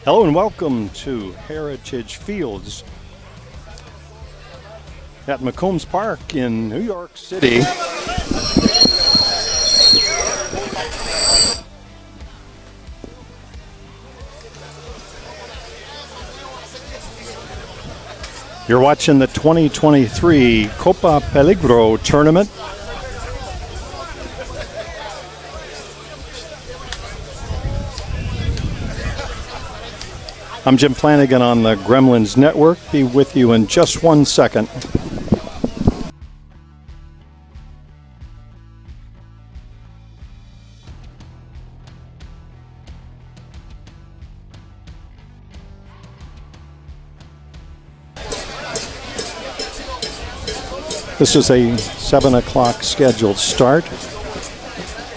Hello and welcome to Heritage Fields at McCombs Park in New York City. You're watching the 2023 COPA PELIGRO tournament. I'm Jim Flanagan on the Gremlins Network. Be with you in just 1 second. This is a 7 o'clock scheduled start.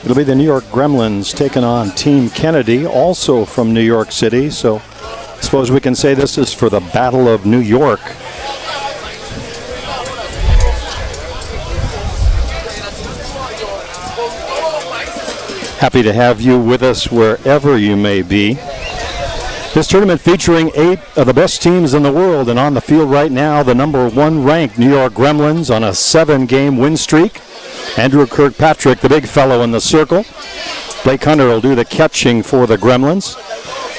It'll be the New York Gremlins taking on Team Kennedy, also from New York City. So I suppose we can say this is for the Battle of New York. Happy to have you with us wherever you may be. This tournament featuring 8 of the best teams in the world, and on the field right now, the #1 ranked New York Gremlins on a 7-game win streak. Andrew Kirkpatrick, the big fellow in the circle. Blake Hunter will do the catching for the Gremlins.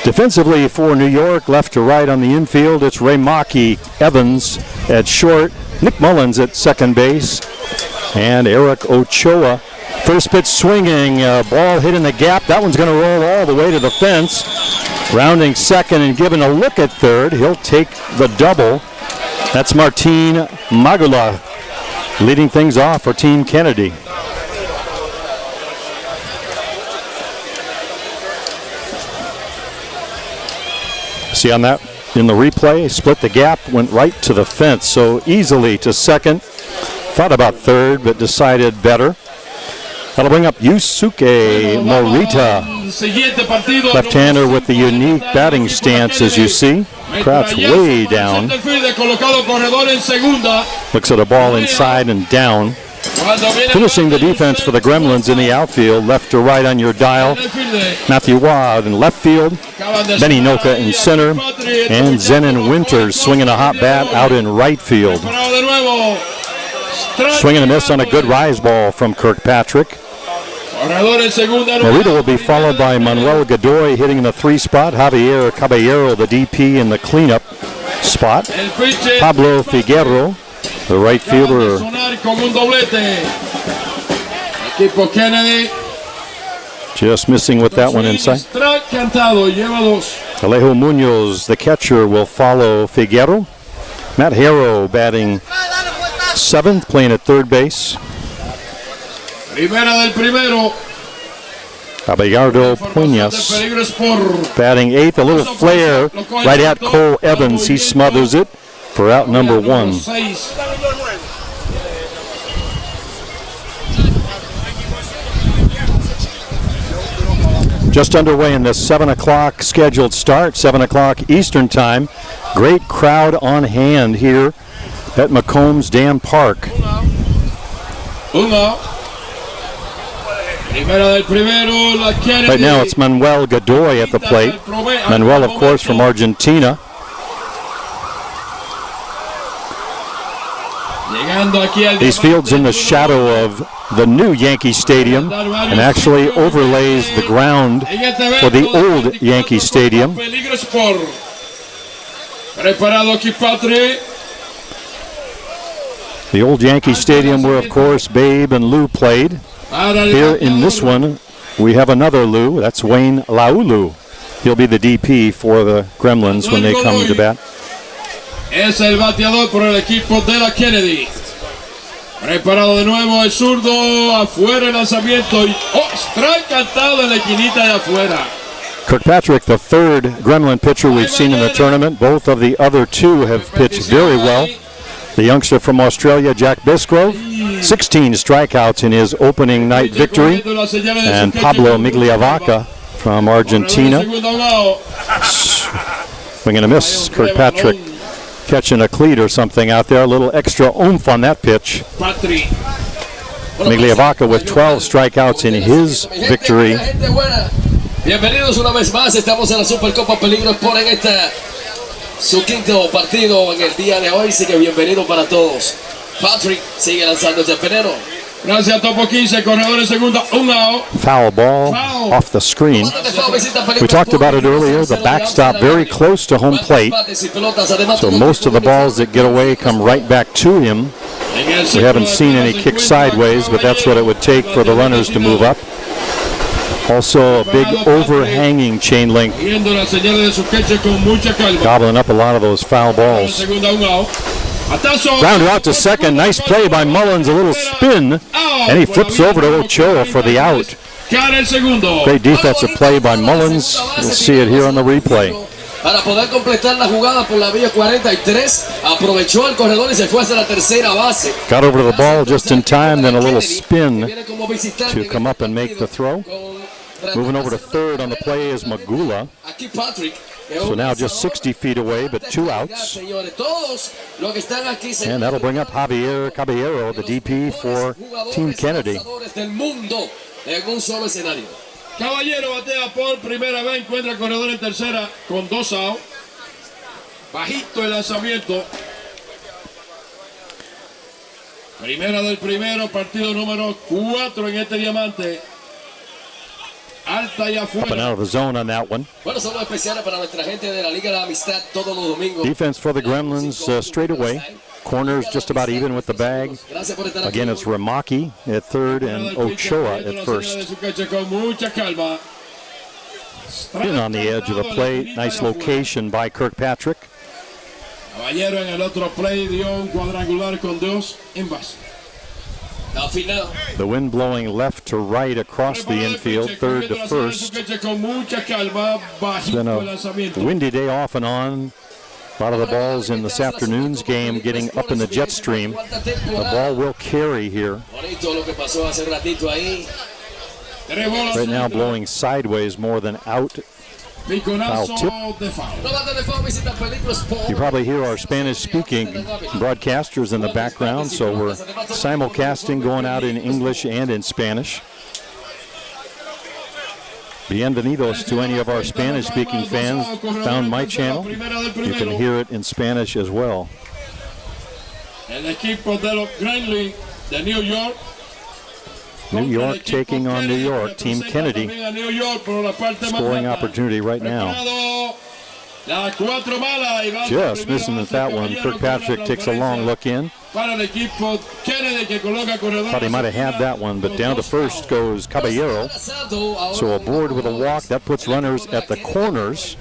Defensively for New York, left to right on the infield, it's Ray Mackey, Evans at short, Nick Mullins at second base, and Eric Ochoa. First pitch swinging, ball hit in the gap. That one's going to roll all the way to the fence. Rounding second and giving a look at third. He'll take the double. That's Martin Magula leading things off for Team Kennedy. See on that in the replay, split the gap, went right to the fence, so easily to second. Thought about third, but decided better. That'll bring up Yusuke Morita, left-hander with the unique batting stance, as you see. Crouch way down. Looks at a ball inside and down. Finishing the defense for the Gremlins in the outfield, left to right on your dial. Matthew Waugh in left field, Benny Noka in center, and Zenon Winters swinging a hot bat out in right field. Swinging a miss on a good rise ball from Kirkpatrick. Morita will be followed by Manuel Godoy hitting in the 3 spot, Javier Caballero, the DP, in the cleanup spot. Pablo Figueroa, the right fielder. Just missing with that one inside. Alejo Munoz, the catcher, will follow Figueroa. Matt Harrow batting 7th, playing at third base. Abelardo Puñas batting 8th, a little flare right at Cole Evans. He smothers it for out number 1. Just underway in this 7 o'clock scheduled start, 7 o'clock Eastern time. Great crowd on hand here at McCombs Dam Park. Right now it's Manuel Godoy at the plate. Manuel, of course, from Argentina. These fields in the shadow of the new Yankee Stadium and actually overlays the ground for the old Yankee Stadium. The old Yankee Stadium where, of course, Babe and Lou played. Here in this one, we have another Lou. That's Wayne Laulu. He'll be the DP for the Gremlins when they come to bat. Es el bateador por el equipo de la Kennedy. Preparado de nuevo el zurdo, afuera el lanzamiento. Strike cantado en la esquinita de afuera. Kirkpatrick, the 3rd Gremlin pitcher we've seen in the tournament. Both of the other 2 have pitched very well. The youngster from Australia, Jack Bisgrove, 16 strikeouts in his opening night victory. And Pablo Migliavaca from Argentina. Swinging a miss. Kirkpatrick catching a cleat or something out there. A little extra oomph on that pitch. Migliavaca with 12 strikeouts in his victory. Bienvenidos una vez más, estamos en la Supercopa Peligro Sport en su quinto partido en el día de hoy, así que bienvenido para todos. Patrick sigue lanzando el veneno. Gracias, Topo 15, corredor en segunda, un out. Foul ball off the screen. We talked about it earlier, the backstop very close to home plate. So most of the balls that get away come right back to him. We haven't seen any kick sideways, but that's what it would take for the runners to move up. Also a big overhanging chain link, gobbling up a lot of those foul balls. Grounded out to second, nice play by Mullins, a little spin, and he flips over to Ochoa for the out. Great defensive play by Mullins. You'll see it here on the replay. Para poder completar la jugada por la vía 43, aprovechó el corredor y se fue hacia la tercera base. Got over to the ball just in time, then a little spin to come up and make the throw. Moving over to third on the play is Magula. So now just 60 feet away, but 2 outs. And that'll bring up Javier Caballero, the DP for Team Kennedy. Caballero batea por primera vez, encuentra el corredor en tercera con 2 outs. Bajito el lanzamiento. Primera del primero, partido número 4 en este diamante. Alta y afuera. Up and out of the zone on that one. Defense for the Gremlins straight away. Corners just about even with the bag. Again, it's Ramaki at third and Ochoa at first. In on the edge of the plate. Nice location by Kirkpatrick. Caballero en el otro play dio un cuadrangular con 2 en base. The wind blowing left to right across the infield, third to first. It's been a windy day off and on. A lot of the balls in this afternoon's game getting up in the jet stream. The ball will carry here. Right now blowing sideways more than out. Foul tip. You probably hear our Spanish-speaking broadcasters in the background, so we're simulcasting going out in English and in Spanish. Bienvenidos to any of our Spanish-speaking fans found my channel. You can hear it in Spanish as well. El equipo de los Gremlins de New York. New York taking on New York. Team Kennedy scoring opportunity right now. Just missing at that one. Kirkpatrick takes a long look in. Thought he might have had that one, but down to first goes Caballero. So aboard with a walk. That puts runners at the corners.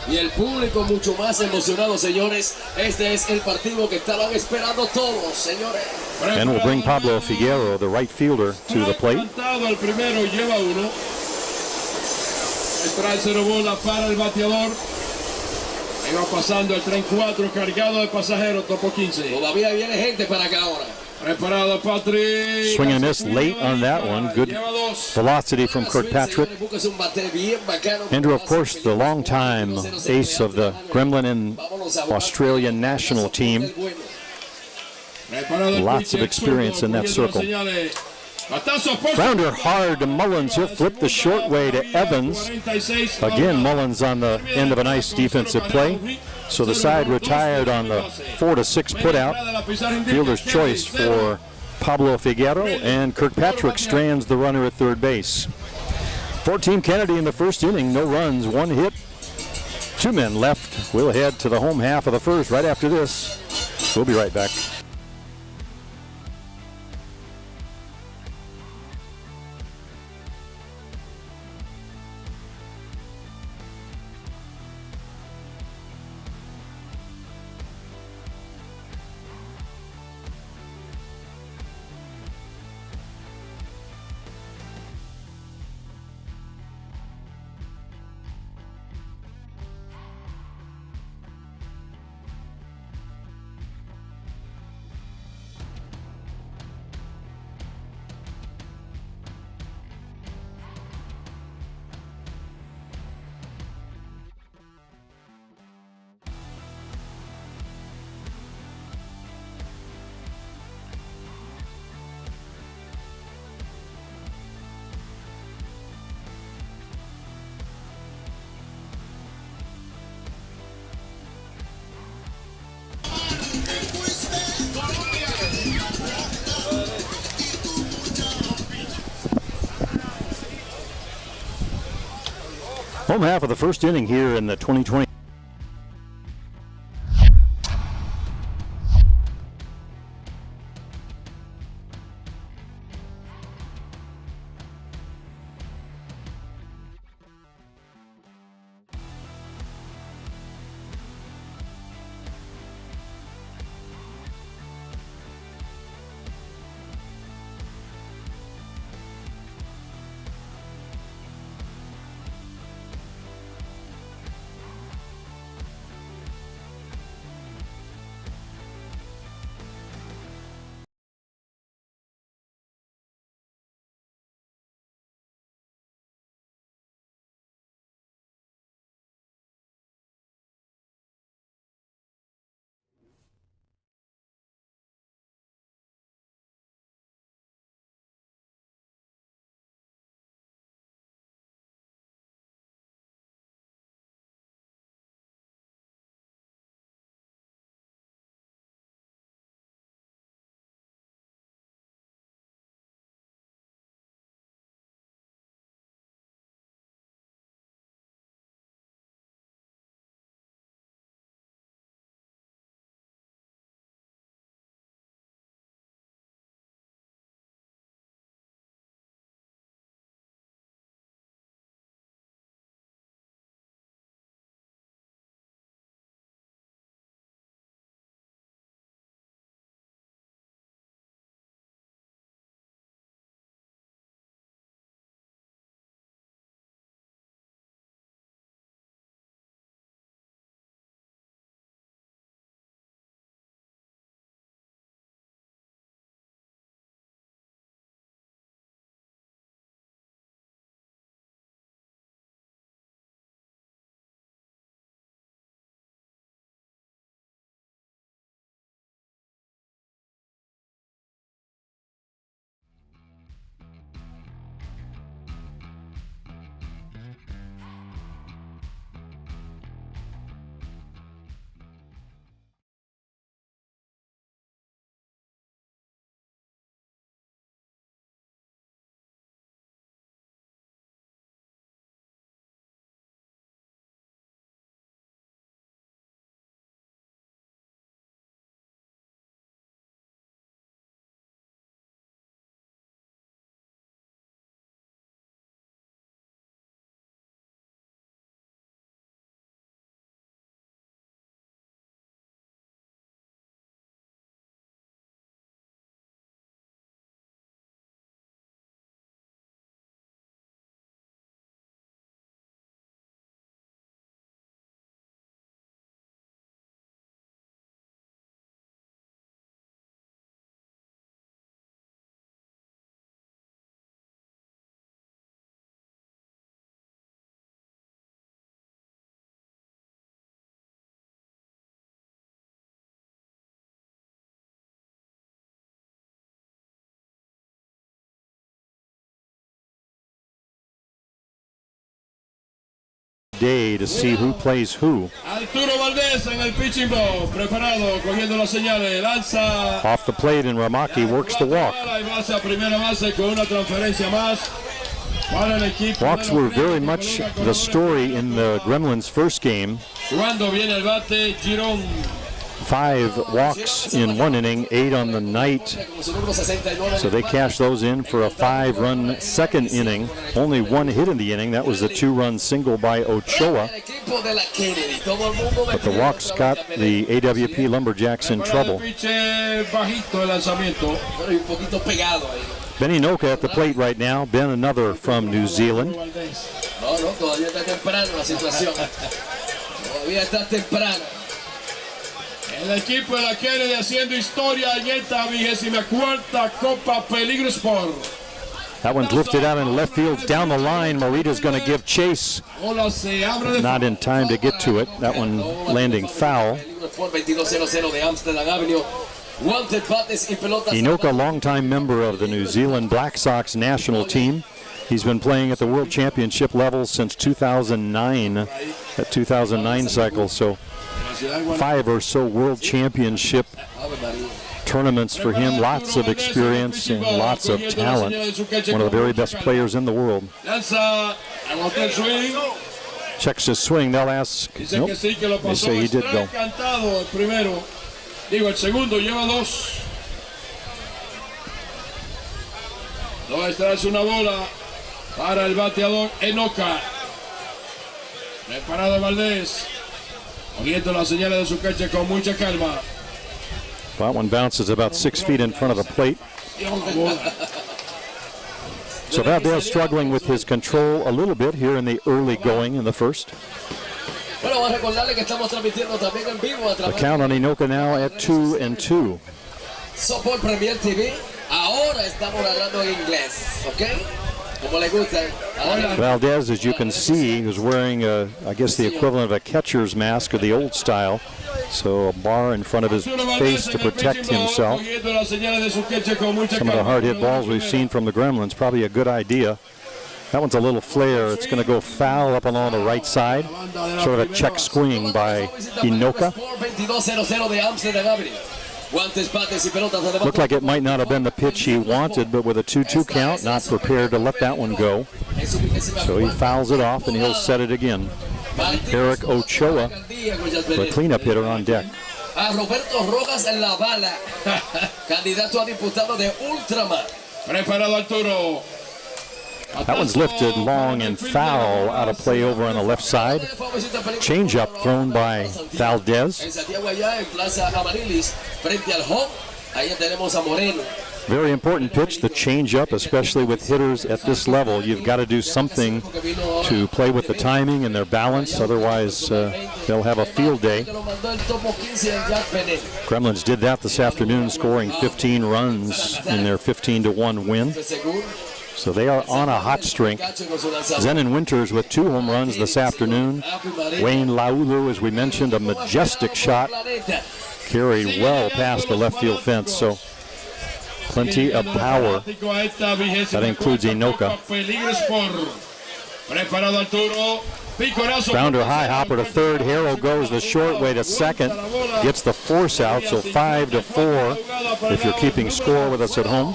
Y el público mucho más emocionado, señores. Este es el partido que estaban esperando todos, señores. And we'll bring Pablo Figueroa, the right fielder, to the plate. El primero lleva uno. Trae 0 bola para el bateador. Ahí va pasando el tren 4 cargado de pasajeros, Topo 15. Todavía viene gente para acá ahora. Preparado Patrick. Swing and miss late on that one. Good velocity from Kirkpatrick. Andrew, of course, the longtime ace of the Gremlin and Australian national team. Lots of experience in that circle. Grounder hard to Mullins. He'll flip the short way to Evans. Again, Mullins on the end of a nice defensive play. So the side retired on the 4-6 putout. Fielder's choice for Pablo Figueroa, and Kirkpatrick strands the runner at third base. For Team Kennedy in the first inning, no runs, 1 hit, 2 men left. We'll head to the home half of the first right after this. We'll be right back. Home half of the first inning here in the 2020. Day to see who plays who. Arturo Valdés en el pitching box, preparado, cogiendo las señales, lanza. Off the plate, and Ramaki works the walk. Walks were very much the story in the Gremlins' first game. Cuando viene el bate, Girón. 5 walks in 1 inning, 8 on the night. So they cashed those in for a 5-run second inning. Only 1 hit in the inning. That was a 2-run single by Ochoa. But the walks got the AWP Lumberjacks in trouble. Benny Noka at the plate right now. Ben, another from New Zealand. El equipo de la Kennedy haciendo historia en esta 24ª Copa Peligro Sport. That one's lifted out in left field down the line. Morita's going to give chase. Not in time to get to it. That one landing foul. Inoka, longtime member of the New Zealand Black Sox national team. He's been playing at the World Championship level since 2009, that 2009 cycle. So 5 or so World Championship tournaments for him. Lots of experience and lots of talent. One of the very best players in the world. Checks his swing. They'll ask. Dice Nope. que sí, que lo They pasó. say he did go. Strike cantado el primero. Digo, el segundo lleva 2. 2 strikes, una bola para el bateador Enoka. Preparado Valdés. Oyendo las señales de su catcher con mucha calma. That one bounces about 6 feet in front of the plate. So Valdez struggling with his control a little bit here in the early going in the first. Bueno, vamos a recordarle que estamos transmitiendo también en vivo a The través count on Enoka now at 2-2. Softball Premier TV. Ahora estamos hablando en inglés, ¿ok? Como le gusta. Valdez, as you can see, is wearing, I guess, the equivalent of a catcher's mask of the old style. So a bar in front of his face to protect himself. Some of the hard hit balls we've seen from the Gremlins, probably a good idea. That one's a little flare. It's going to go foul up along the right side. Sort of a check swing by Enoka. Looked like it might not have been the pitch he wanted, but with a 2-2 count, not prepared to let that one go. So he fouls it off and he'll set it again. Eric Ochoa, the cleanup hitter on deck. A Roberto Rojas en la bala, candidato a diputado de Ultramar. Preparado Arturo. That one's lifted long and foul out of play over on the left side. Change-up thrown by Valdez. En Santiago allá en Plaza Amarilis, frente al home, ahí tenemos a Moreno. Very important pitch, the change-up, especially with hitters at this level. You've got to do something to play with the timing and their balance, otherwise they'll have a field day. Gremlins did that this afternoon, scoring 15 runs in their 15-1 win. So they are on a hot streak. Zenon Winters with 2 home runs this afternoon. Wayne Laulu, as we mentioned, a majestic shot, carried well past the left field fence. So plenty of power. That includes Enoka. Grounder high, hopper to third. Harrow goes the short way to second. Gets the force out, so 5-4 if you're keeping score with us at home.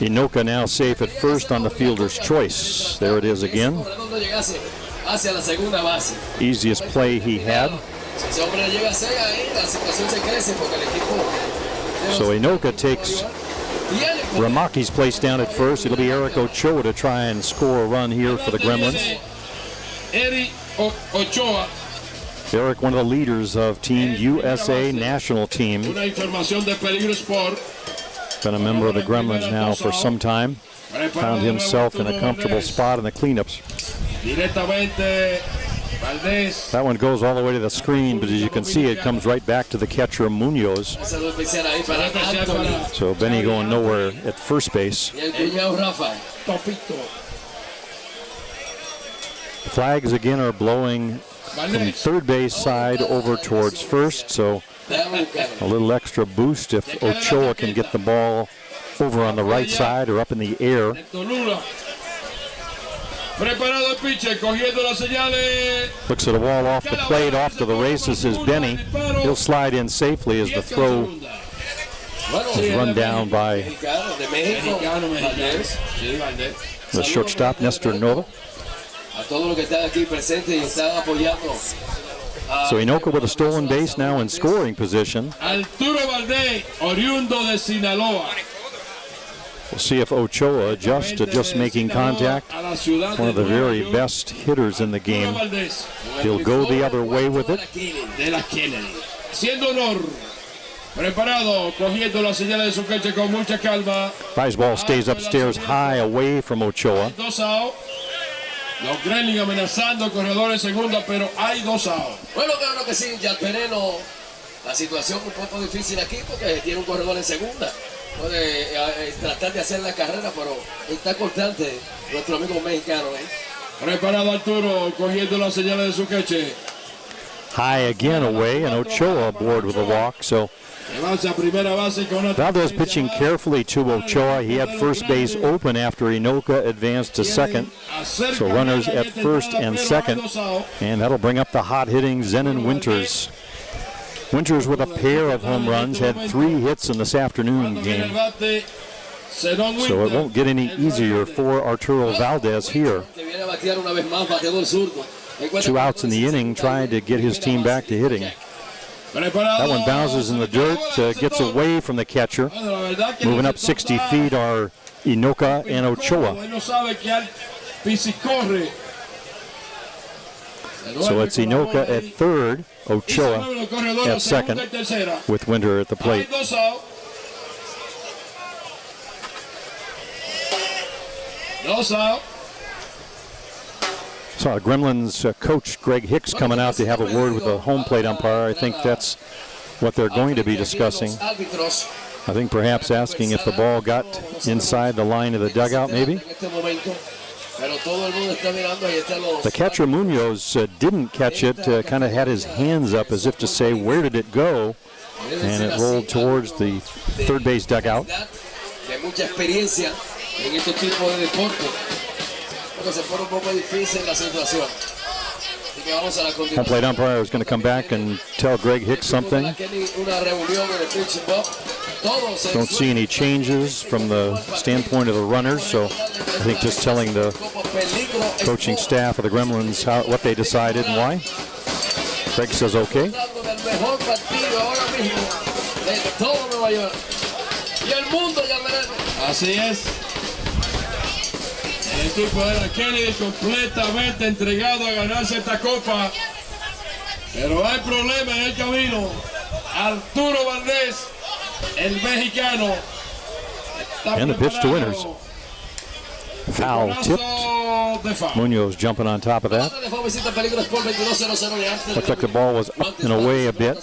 Enoka now safe at first on the fielder's choice. There it is again. Easiest play he had. So Enoka takes Ramaki's place down at first. It'll be Eric Ochoa to try and score a run here for the Gremlins. Eric, one of the leaders of Team USA national team. Been a member of the Gremlins now for some time. Found himself in a comfortable spot in the cleanups. That one goes all the way to the screen, but as you can see, it comes right back to the catcher Munoz. So Benny going nowhere at first base. Flags again are blowing from third base side over towards first, so a little extra boost if Ochoa can get the ball over on the right side or up in the air. Looks at a wall off the plate, off to the races is Benny. He'll slide in safely as the throw is run down by the shortstop, Nestor Nova. So Enoka with a stolen base now in scoring position. Arturo Valdés, oriundo de Sinaloa. We'll see if Ochoa adjusts to just making contact. One of the very best hitters in the game. He'll go the other way with it. Siendo honor. Preparado, cogiendo la señal de su cancha con mucha calma. Prize ball stays upstairs high away from Ochoa. Dos out. Los Gremlins amenazando corredor en segunda, pero hay 2 out. Bueno, claro que sí, ya Pereno, la situación un poco difícil aquí porque tiene un corredor en segunda. Puede tratar de hacer la carrera, pero está constante nuestro amigo mexicano. Preparado Arturo, cogiendo las señales de su queche. High again away, and Ochoa aboard with a walk. So Valdez pitching carefully to Ochoa. He had first base open after Enoka advanced to second. So runners at first and second. And that'll bring up the hot-hitting Zenon Winters. Winters with a pair of home runs, had 3 hits in this afternoon game. So it won't get any easier for Arturo Valdez here. a batear una vez más, bateador zurdo. 2 outs in the inning, trying to get his team back to hitting. That one bounces in the dirt, gets away from the catcher. Moving up 60 feet are Inoka and Ochoa. So it's Inoka at third, Ochoa at second, with Winter at the plate. Saw Gremlins coach Greg Hicks coming out to have a word with the home plate umpire. I think that's what they're going to be discussing. I think perhaps asking if the ball got inside the line of the dugout, maybe. The catcher Munoz didn't catch it, kind of had his hands up as if to say, where did it go? And it rolled towards the third base dugout. Home plate umpire is going to come back and tell Greg Hicks something. Don't see any changes from the standpoint of the runners, so I think just telling the coaching staff of the Gremlins what they decided and why. Greg says okay. Así es. El equipo de la Kennedy completamente entregado a ganarse esta copa. Pero hay problema en el camino. Arturo Valdés, el mexicano. And the pitch to Winners. Foul tipped. Munoz jumping on top of that. Looks like the ball was up and away a bit.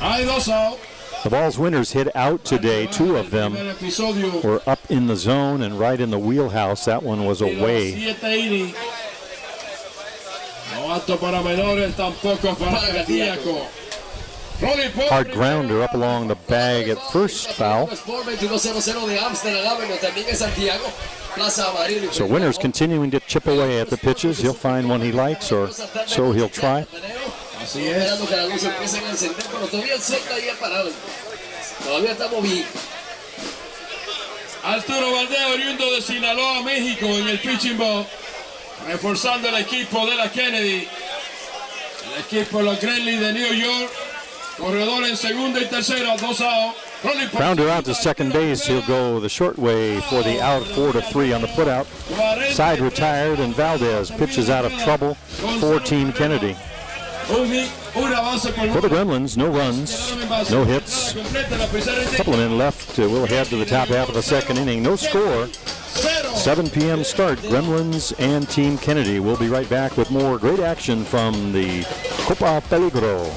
Hay 2 out. The ball's Winners hit out today. 2 of them were up in the zone and right in the wheelhouse. That one was away. Hard grounder up along the bag at first, foul. So Winners continuing to chip away at the pitches. He'll find one he likes, or so he'll try. Así es. Arturo Valdés, oriundo de Sinaloa, México, en el pitching box, reforzando el equipo de la Kennedy. El equipo de los Gremlins de New York. Corredor en segunda y tercera, 2 out. Grounder out to second base. He'll go the short way for the out, 4-3 on the putout. Side retired, and Valdez pitches out of trouble for Team Kennedy. For the Gremlins, no runs, no hits. A couple of men left. We'll head to the top half of the second inning. No score. 7 p.m. start. Gremlins and Team Kennedy. We'll be right back with more great action from the COPA PELIGRO.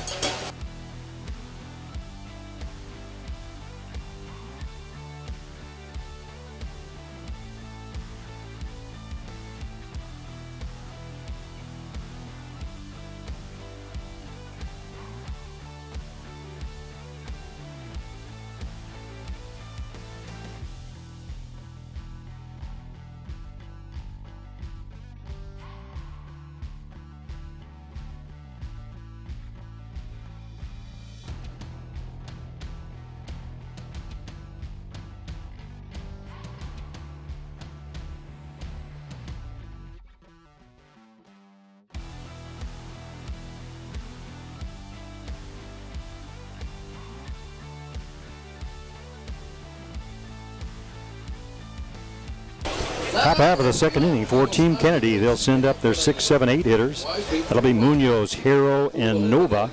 Top half of the second inning for Team Kennedy. They'll send up their 6, 7, 8 hitters. That'll be Munoz, Hero, and Nova.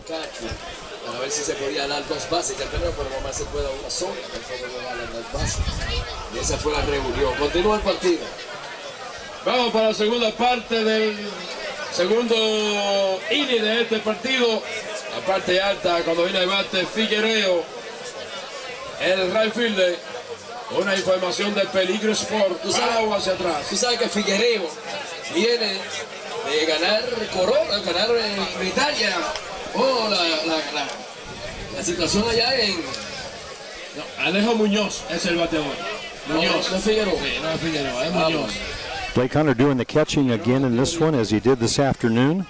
Vamos para la segunda parte del segundo inning de este partido. La parte alta, cuando viene el bate Figueiredo, el right fielder. Una información de Peligro Sport. Tú sabes que Figueiredo viene de ganar corona, ganar en Italia. La situación allá en... No, Alejo Muñoz es el bateador. Muñoz. No es Figueiredo. Sí, no es Figueiredo, es Muñoz. Blake Hunter doing the catching again in this one as he did this afternoon.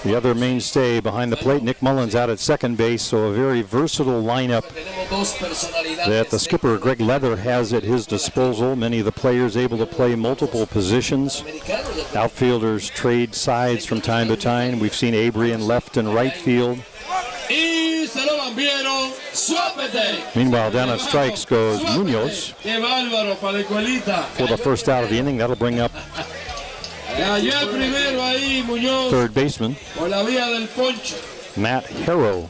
The other mainstay behind the plate, Nick Mullins, out at second base, so a very versatile lineup that the skipper, Greg Leather, has at his disposal. Many of the players able to play multiple positions. Outfielders trade sides from time to time. We've seen Avery in left and right field. Meanwhile, down at strikes goes Munoz for the first out of the inning. That'll bring up third baseman Matt Harrow.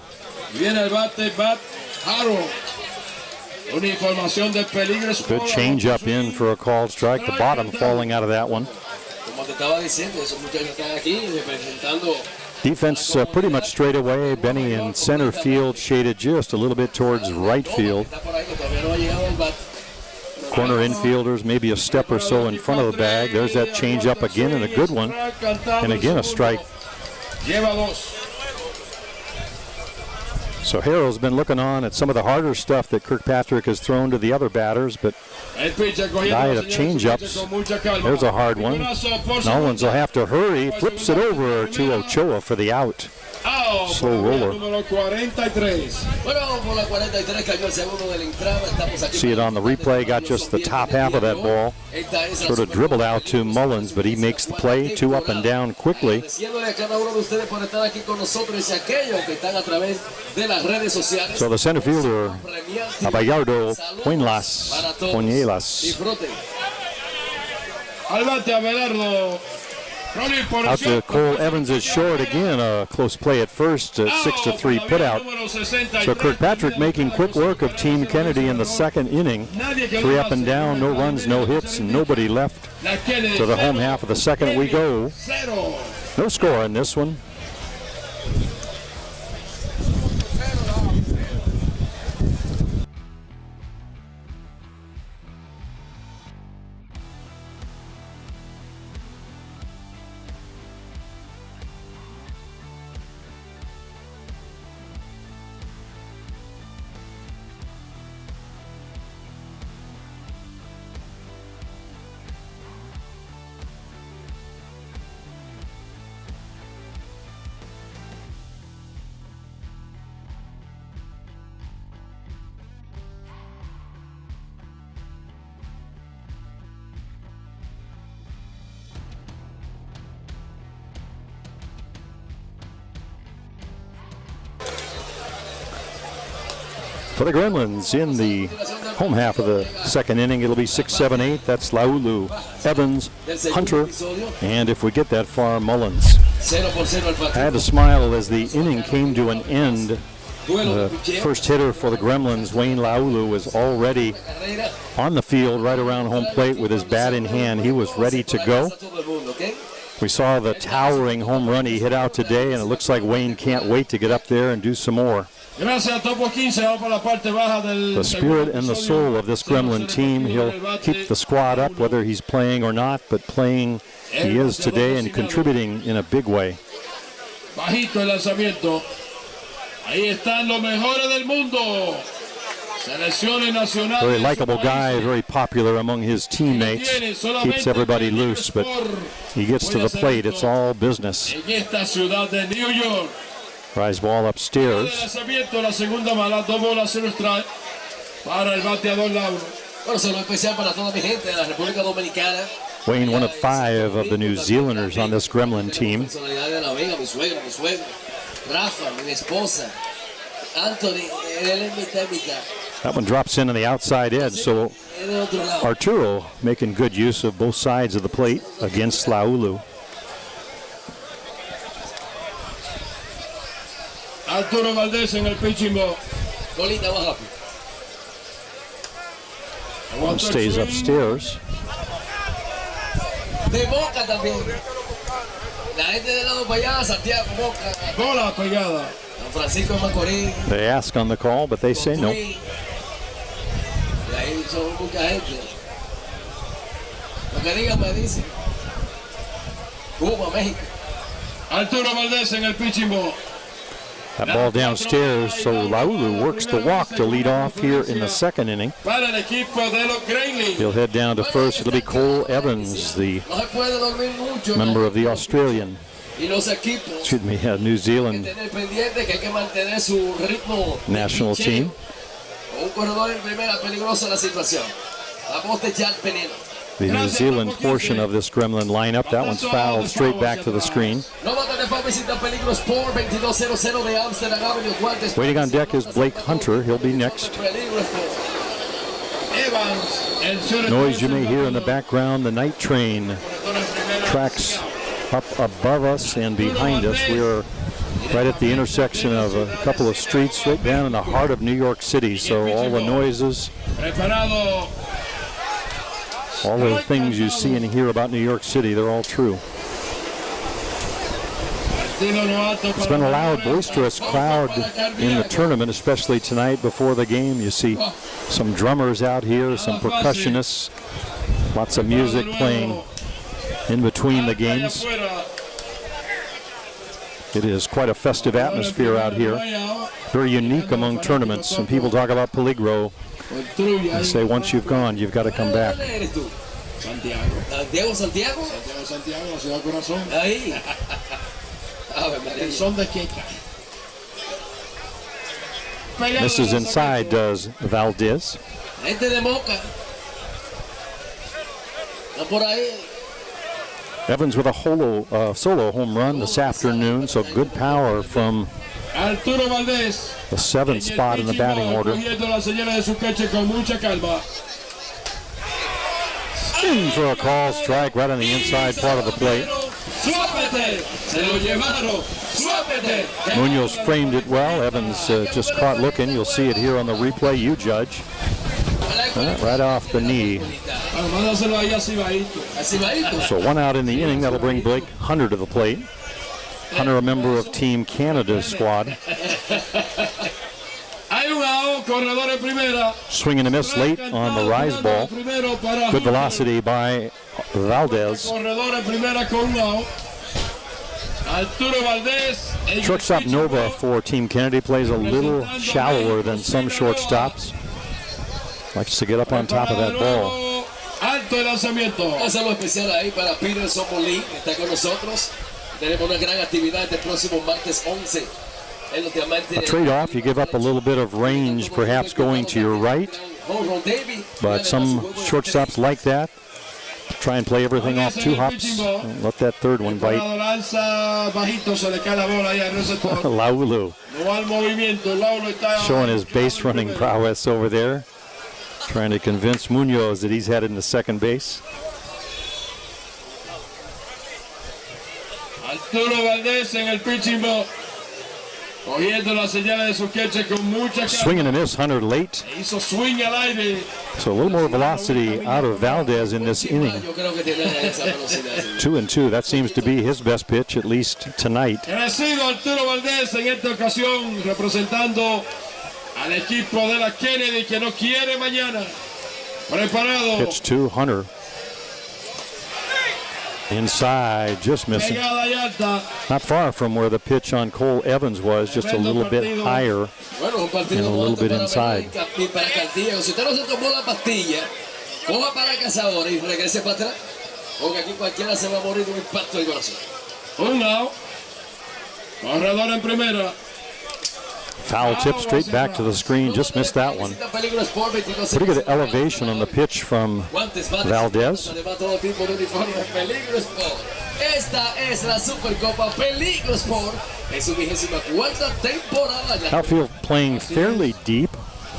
Good change up in for a called strike. The bottom falling out of that one. Defense pretty much straight away. Benny in center field, shaded just a little bit towards right field. Corner infielders maybe a step or so in front of the bag. There's that change up again, and a good one. And again a strike. So Harrow's been looking on at some of the harder stuff that Kirkpatrick has thrown to the other batters, but diet of change-ups. There's a hard one. Mullins will have to hurry. Flips it over to Ochoa for the out. Slow roller. See it on the replay. Got just the top half of that ball. Sort of dribbled out to Mullins, but he makes the play. Two up and down quickly. So the center fielder, Abayardo Puñelas. Out to Cole Evans is short again. A close play at first. 6-3 put out. So Kirkpatrick making quick work of Team Kennedy in the second inning. 3 up and down, no runs, no hits, and nobody left. To the home half of the second we go. No score in this one. For the Gremlins in the home half of the second inning, it'll be 6, 7, 8. That's Laulu, Evans, Hunter, and if we get that far, Mullins. I had to smile as the inning came to an end. The first hitter for the Gremlins, Wayne Laulu, was already on the field right around home plate with his bat in hand. He was ready to go. We saw the towering home run he hit out today, and it looks like Wayne can't wait to get up there and do some more. The spirit and the soul of this Gremlin team. He'll keep the squad up whether he's playing or not, but playing he is today and contributing in a big way. Very likable guy, very popular among his teammates. Keeps everybody loose, but he gets to the plate. It's all business. Rise ball upstairs. Wayne, 1 of 5 of the New Zealanders on this Gremlin team. That one drops in on the outside edge, so Arturo making good use of both sides of the plate against Laulu. Arturo Valdez en el pitching ball. One stays upstairs. De Boca también. La gente del lado para allá, Santiago, Boca. Bola pegada. San Francisco Macorís. They ask on the call, but they say no. Y ahí son mucha gente. Lo que digan me dicen. Cuba, México. Arturo Valdez en el pitching ball. That ball downstairs, so Laulu works the walk to lead off here in the second inning. He'll head down to first. It'll be Cole Evans, the member of the Australian Y los equipos excuse me, New Zealand tener pendiente que hay que mantener su ritmo national de team. Un corredor en primera, peligrosa la situación. La voz de Jack Penino. The New Zealand portion of this Gremlin lineup. That one's fouled straight back to the screen. No mata de favor, visita Peligro Sport 2200 de Amsterdam Avenue. Guantes. Waiting on deck is Blake Hunter. He'll be next. Peligro Sport. Noise you may hear in the background, the night train tracks up above us and behind us. We are right at the intersection of a couple of streets right down in the heart of New York City. So all the noises, all of the things you see and hear about New York City, they're all true. It's been a loud, boisterous crowd in the tournament, especially tonight before the game. You see some drummers out here, some percussionists, lots of music playing in between the games. It is quite a festive atmosphere out here. Very unique among tournaments. When people talk about Peligro, they say once you've gone, you've got to come back. Diego Santiago. Santiago, la ciudad corazón. Ahí. El son de Queca. Misses inside does Valdez. Gente de Moca. Está por ahí. Evans with a solo home run this afternoon, so good power from Arturo Valdez. the seventh spot in the batting order. Cogiendo la señora de su queche con mucha calma. In for a call strike right on the inside part of the plate. Suápete. Se lo llevaron. Suápete. Munoz framed it well. Evans just caught looking. You'll see it here on the replay. You judge. Right off the knee. Mándaselo ahí así bajito. Así bajito. So one out in the inning. That'll bring Blake Hunter to the plate. Hunter, a member of Team Canada's squad. Hay un out, corredor en primera. Swing and a miss late on the rise ball. Good velocity by Valdez. Corredor en primera con un out. Arturo Valdez. Shortstop Nova for Team Kennedy plays a little shallower than some shortstops. Likes to get up on top of that ball. Alto el lanzamiento. Un saludo especial ahí para Peterson Molín, que está con nosotros. Tenemos una gran actividad este próximo martes 11. A trade-off, you give up a little bit of range, perhaps going to your right, but some shortstops like that. Try and play everything off two hops. Don't let that third one bite. Laulu showing his base running prowess over there, trying to convince Munoz that he's headed into second base. Arturo Valdez en el pitching ball. Cogiendo la señal de su queche con mucha calma. Swing and a miss, Hunter late. Hizo swing al aire. So a little more velocity out of Valdez in this inning. 2-2, that seems to be his best pitch, at least tonight. Crecido Arturo Valdez en esta ocasión, representando al equipo de la Kennedy que no quiere mañana. Preparado. Pitch to Hunter. Inside, just missing. Not far from where the pitch on Cole Evans was, just a little bit higher and a little bit inside. Si usted no se tomó la pastilla, coja para cazador y regrese para atrás, porque aquí cualquiera se va a morir de un impacto del corazón. Un out. Corredor en primera. Foul tip straight back to the screen, just missed that one. Pretty good elevation on the pitch from Valdez. Esta es la Supercopa Peligro Sport en su 24ª temporada. Outfield playing fairly deep,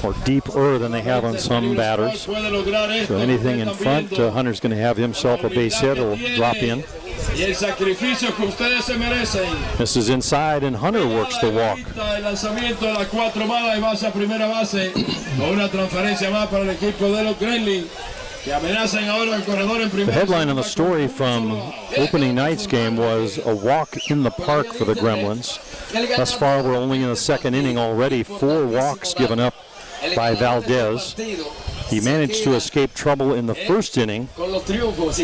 or deeper than they have on some batters. So anything in front, Hunter's going to have himself a base hit, will drop in. Y el sacrificio que ustedes se merecen. This is inside, and Hunter works the walk. El lanzamiento de las 4 malas y base a primera base con una transferencia más para el equipo de los Gremlins que amenazan ahora el corredor en primera. The headline on the story from opening night's game was a walk in the park for the Gremlins. Thus far, we're only in the second inning already. 4 walks given up by Valdez. He managed to escape trouble in the first inning,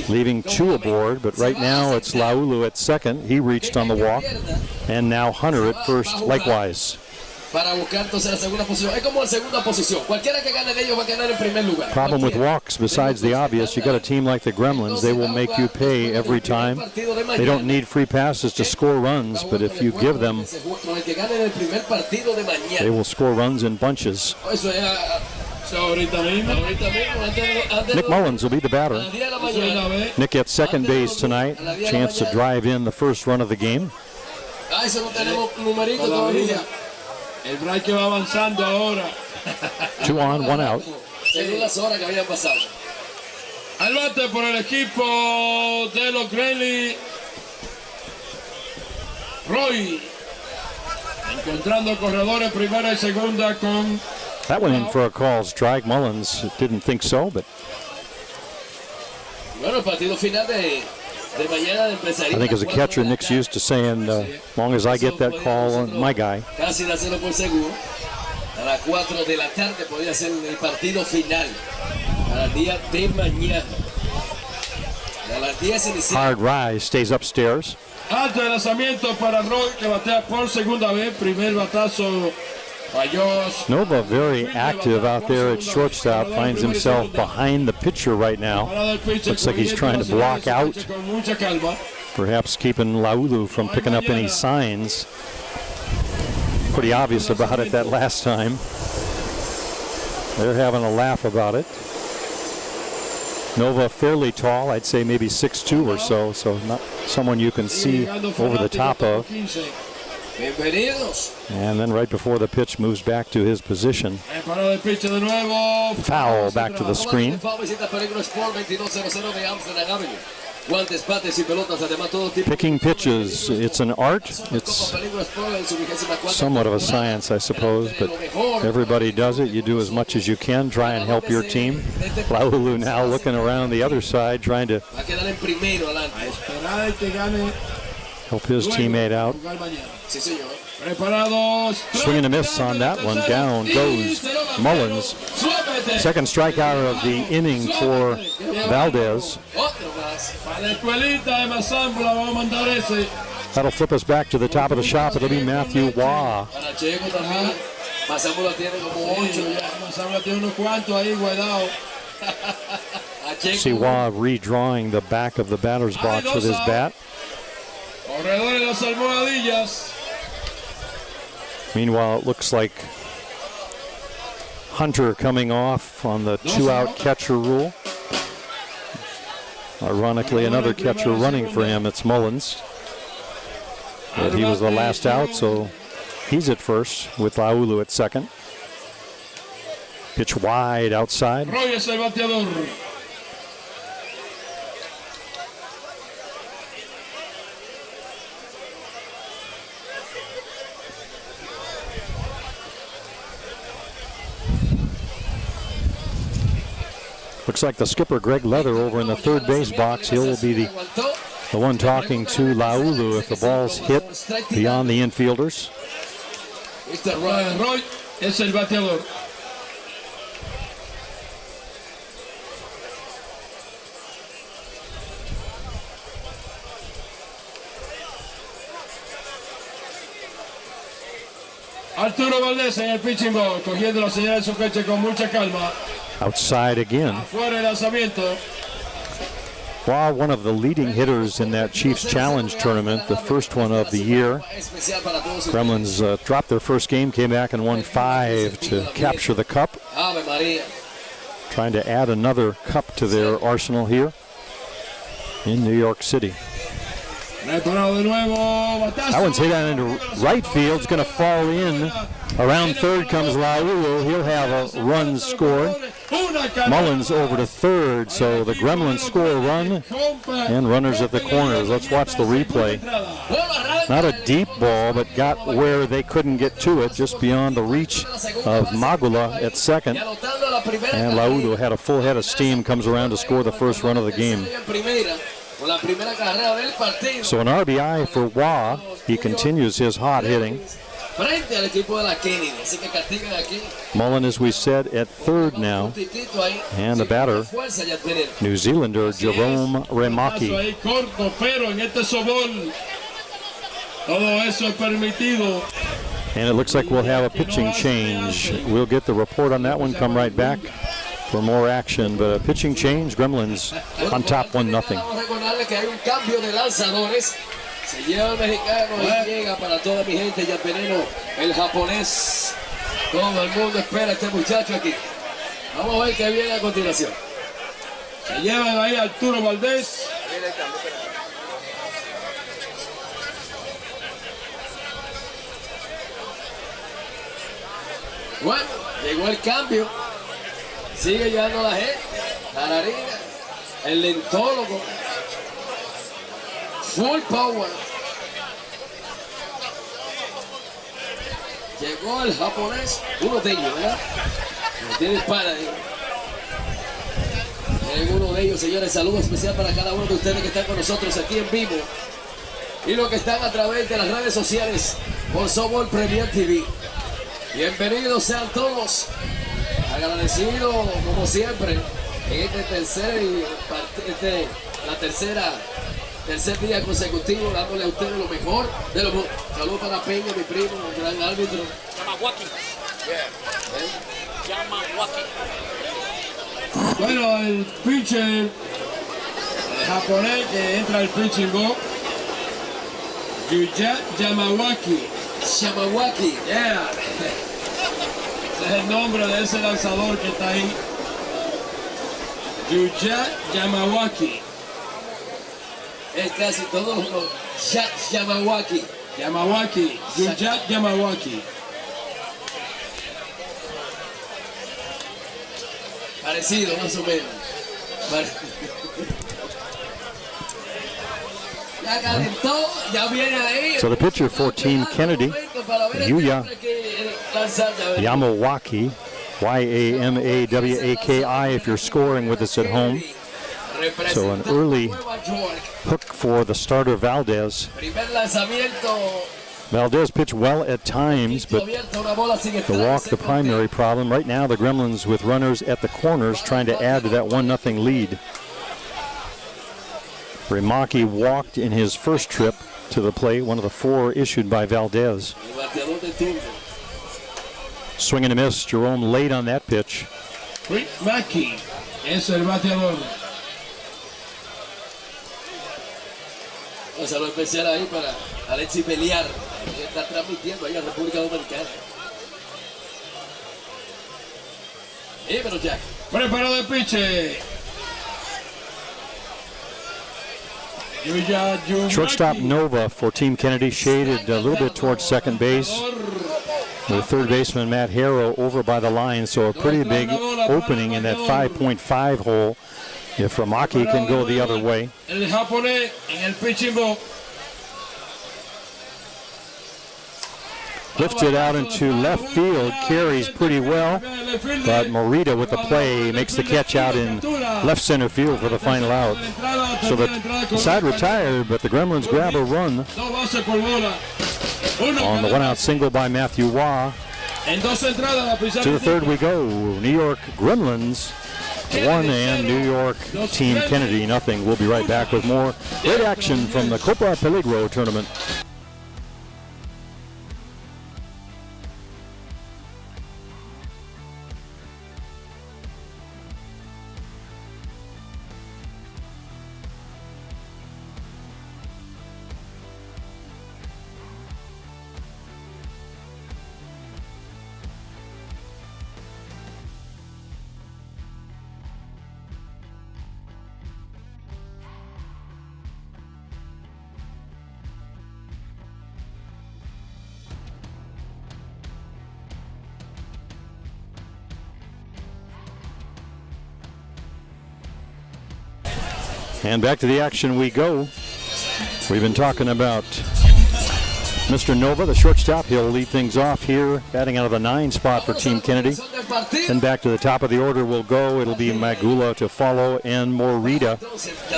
leaving 2 aboard, but right now it's Laulu at second. He reached on the walk, and now Hunter at first likewise. para buscar entonces la segunda posición. Es como la segunda posición. Cualquiera que gane de ellos va a ganar en primer lugar. Problem with Cualquiera. walks, besides the obvious, you got a team like the Gremlins, they will make you pay every time. They don't need free passes to score runs, but if you give them, Con el que gane en el primer partido de they mañana. will score runs in bunches. Eso es Ahorita mismo. antes Nick Mullins will be the a batter. las 10 de la mañana. Nick gets second base tonight, chance to drive in the first run of the game. Ah, eso no tenemos numerito Todavía. todavía. El break que va avanzando ahora. 2 on, 1 out. Según las horas que habían pasado. Al bate por el equipo de los Gremlins, Roy. Encontrando corredores primera y segunda con... That went in for a call. Strike. Mullins didn't think so, but Bueno, el partido final de mañana empezaría. I think as a catcher, Nick's used to saying, as long as I get that call on my guy. Casi dárselo por seguro. A las 4 de la tarde podría ser el partido final. A las 10 de mañana. Y a las 10 inicia. Hard rise stays upstairs. Alto de lanzamiento para Roy, que batea por segunda vez. Primer batazo falló. Nova very active out there at shortstop, finds himself behind the pitcher right now. Looks like he's trying to block out, Con mucha calma. perhaps keeping Laulu from picking up any signs. Pretty obvious about it that last time. They're having a laugh about it. Nova fairly tall, I'd say maybe 6'2" or so not someone you can see over the top of. Bienvenidos. And then right before the pitch moves back to his position. Parado el pitch de nuevo. Foul back to the screen. Visita Peligro Sport 2200 de Amsterdam Avenue. Guantes, bates y pelotas, además todo tipo. Picking pitches, it's an art. It's Peligro Sport en su 24ª somewhat of a science, I suppose, but everybody does it. You do as much as you can, try and help your team. Laulu now looking around the other side, trying to Va a quedar en primero adelante. Esperar que gane. help his teammate out. Jugar mañana. Sí, señor. Preparados. Swing and a miss on that one. Down goes Mullins. Second strikeout of the inning for Valdez. Otro más. Para la escuelita de Mazambula vamos a mandar ese. That'll flip us back to the top of the shop. It'll be Matthew Waugh. Para Checo también. Mazambula tiene como 8 ya. Mazambula tiene unos cuantos ahí guardados. A Checo. See Waugh redrawing the back of the batter's box with his bat. Corredores de las almohadillas. Meanwhile, it looks like Hunter coming off on the 2-out catcher rule. Ironically, another catcher running for him. It's Mullins. But he was the last out, so he's at first with Laulu at second. Pitch wide outside. Roy es el bateador. Looks like the skipper, Greg Leather, over in the third base box. He will be the one talking to Laulu if the ball's hit beyond the infielders. Roy es el bateador. Arturo Valdés en el pitching ball, cogiendo la señal de su coche con mucha calma. Outside again. Afuera el lanzamiento. Waugh, one of the leading hitters in that Chiefs Challenge tournament, the first one of the year. Gremlins dropped their first game, came back and won 5 to capture the cup. Ave María. Trying to add another cup to their arsenal here in New York City. Preparado de nuevo. That one's hit on into right field. It's going to fall in. Around third comes Laulu. He'll have a run scored. Mullins over to third, so the Gremlins score a run and runners at the corners. Let's watch the replay. Not a deep ball, but got where they couldn't get to it, just beyond the reach of Magula at second. And Laulu had a full head of steam, comes around to score the first run of the game. So an RBI for Waugh. He continues his hot hitting. Mullen, as we said, at third now. And the batter, New Zealander Jerome Remaki. Ahí corto, pero en este sobol todo eso es permitido. And it looks like we'll have a pitching change. We'll get the report on that one, come right back for more action. But a pitching change, Gremlins on top 1-0. Vamos a recordarle que hay un cambio de lanzadores. Se lleva el mexicano y llega para toda mi gente ya veneno, el japonés. Todo el mundo espera a este muchacho aquí. Vamos a ver qué viene a continuación. Se llevan ahí a Arturo Valdés. Bueno, llegó el cambio. Sigue llegando la gente. Tararina, el lentólogo. Full power. Llegó el japonés. Uno de ellos, ¿verdad? No tiene espada. Es uno de ellos, señores. Saludo especial para cada uno de ustedes que están con nosotros aquí en vivo. Y los que están a través de las redes sociales por Softball Premier TV. Bienvenidos sean todos. Agradecido como siempre en este tercer día consecutivo, dándole a ustedes lo mejor de lo mejor. Saludos para Peña, mi primo, el gran árbitro. Yamawaki. Bueno, el pitcher japonés que entra al pitching box, Yuya Yamawaki. Yamawaki. Yeah. Ese es el nombre de ese lanzador que está ahí. Yuya Yamawaki. Es casi todos los Yamawaki. Yamawaki. Yuya Yamawaki. Parecido, más o menos. Ya calentó, ya viene ahí. So the pitcher for Team Kennedy, Yuya Yamawaki, Yamawaki if you're scoring with us at home. So an early hook for the starter Valdez. Valdez pitched well at times, but the walk the primary problem. Right now the Gremlins with runners at the corners trying to add to that 1-0 lead. Rimaki walked in his first trip to the plate, one of the 4 issued by Valdez. Swing and a miss, Jerome late on that pitch. Rimaki es el bateador. Un saludo especial ahí para Alexis Beliar, que está transmitiendo ahí en República Dominicana. Pero Jack. Preparado el pitcher. Shortstop Nova for Team Kennedy, shaded a little bit towards second base. The third baseman Matt Harrow over by the line, so a pretty big opening in that 5.5 hole if Rimaki can go the other way. El japonés en el pitching box. Lifted out into left field, carries pretty well, but Morita with the play makes the catch out in left center field for the final out. So the side retired, but the Gremlins grab a run on the 1-out single by Matthew Waugh. To the third we go. New York Gremlins 1 and New York Team Kennedy 0. We'll be right back with more great action from the COPA PELIGRO tournament. And back to the action we go. We've been talking about Mr. Nova, the shortstop. He'll lead things off here, batting out of the 9 spot for Team Kennedy. Then back to the top of the order we'll go. It'll be Magula to follow and Morita.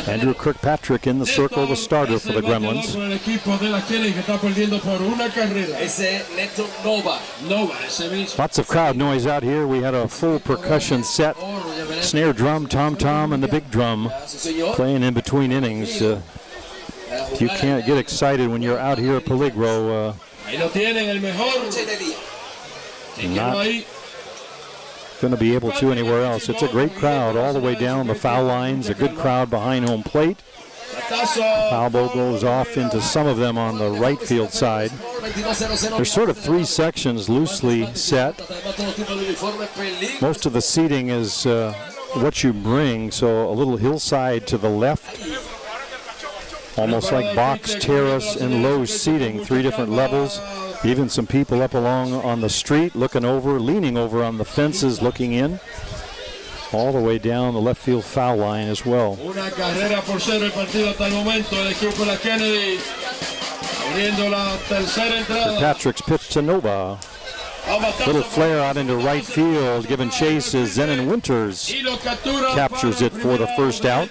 Andrew Kirkpatrick in the circle, the starter for the Gremlins. Lots of crowd noise out here. We had a full percussion set. Snare drum, tom-tom, and the big drum playing in between innings. You can't get excited when you're out here at Peligro. Ahí lo tienen, el mejor. Not going to be able to anywhere else. It's a great crowd all the way down the foul lines. A good crowd behind home plate. Foul ball goes off into some of them on the right field side. There's sort of three sections loosely set. Most of the seating is what you bring, so a little hillside to the left, almost like box, terrace, and low seating, three different levels. Even some people up along on the street looking over, leaning over on the fences, looking in. All the way down the left field foul line as well. Patrick's pitch to Nova. Little flare out into right field, giving chase as Zenon Winters captures it for the first out.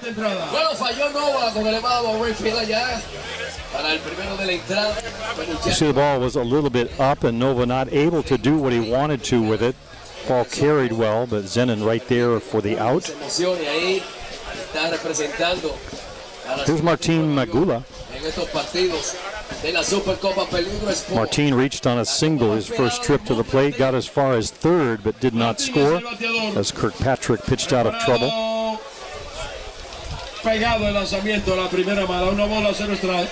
You see the ball was a little bit up and Nova not able to do what he wanted to with it. Ball carried well, but Zenon right there for the out. Here's Martin Magula. Martin reached on a single his first trip to the plate, got as far as third, but did not score as Kirkpatrick pitched out of trouble. Pegado el lanzamiento, la primera mala, una bola, 0 strike.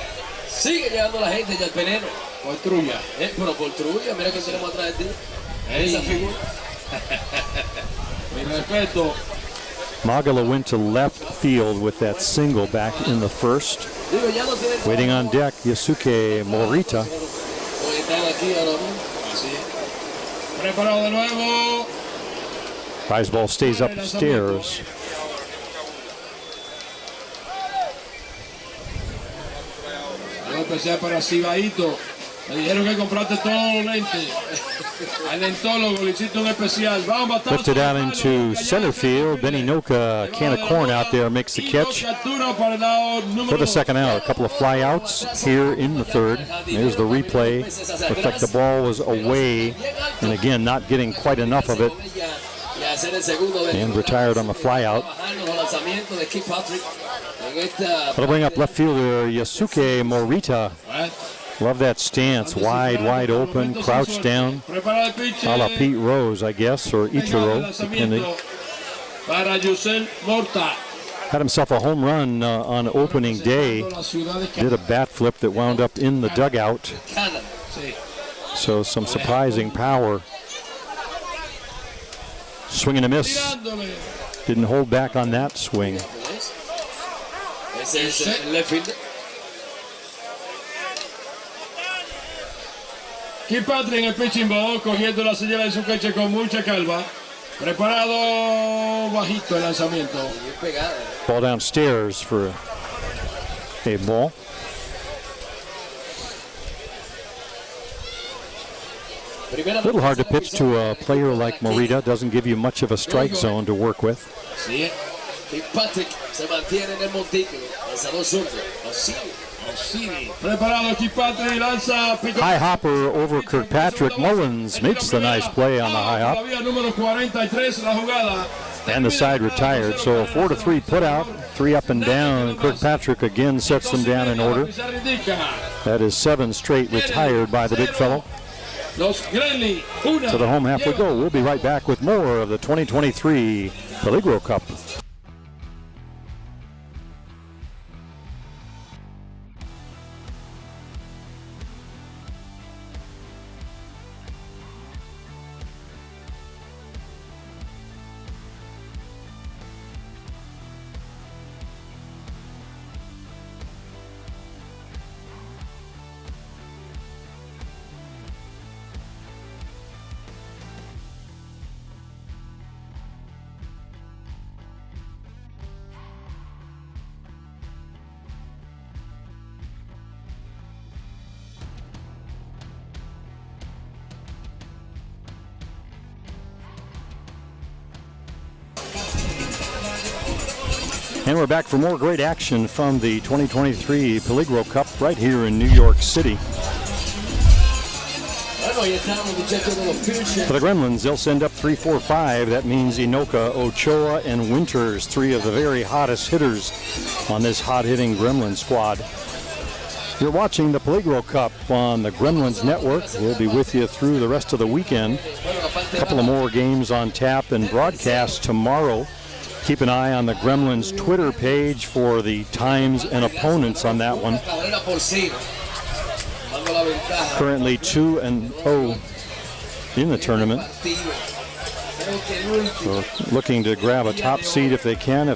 Sigue llegando la gente ya el veneno. Por Trulla. Pero por Trulla, mira que tenemos atrás de ti. Esa figura. Mi respeto. Magala went to left field with that single back in the first. Waiting on deck, Yasuke Morita. Preparado de nuevo. Rise ball stays upstairs. Algo especial para Cibaito. Me dijeron que compraste todos los lentes. Al lentólogo le hiciste un especial. Lifted out into center field. Benny Noka, can of corn out there, makes the catch for the second out. A couple of fly outs here in the third. There's the replay. Looked like the ball was away, and again, not getting quite enough of it. And retired on the fly out. That'll bring up left fielder Yasuke Morita. Love that stance, wide open, crouched down, a la Pete Rose, I guess, or Ichiro, depending. Had himself a home run on opening day. Did a bat flip that wound up in the dugout. So some surprising power. Swing and a miss. Didn't hold back on that swing. Kirkpatrick en el pitching ball, cogiendo la señal de su coche con mucha calma. Preparado, bajito el lanzamiento. Ball downstairs for a ball. A little hard to pitch to a player like Morita. Doesn't give you much of a strike zone to work with. Kirkpatrick se mantiene en el montículo. Lanzador zurdo. High hopper over Kirkpatrick. Mullins makes the nice play on the high hop. And the side retired. So a 4-3 put out, 3 up and down. And Kirkpatrick again sets them down in order. That is 7 straight retired by the big fellow. To the home half we go. We'll be right back with more of the 2023 Peligro Cup. And we're back for more great action from the 2023 Peligro Cup right here in New York City. For the Gremlins, they'll send up 3-4-5. That means Inoka, Ochoa, and Winters, 3 of the very hottest hitters on this hot-hitting Gremlin squad. You're watching the PELIGRO Cup on the Gremlins Network. We'll be with you through the rest of the weekend. A couple of more games on tap and broadcast tomorrow. Keep an eye on the Gremlins Twitter page for the times and opponents on that one. Currently 2-0 in the tournament. So looking to grab a top seed if they can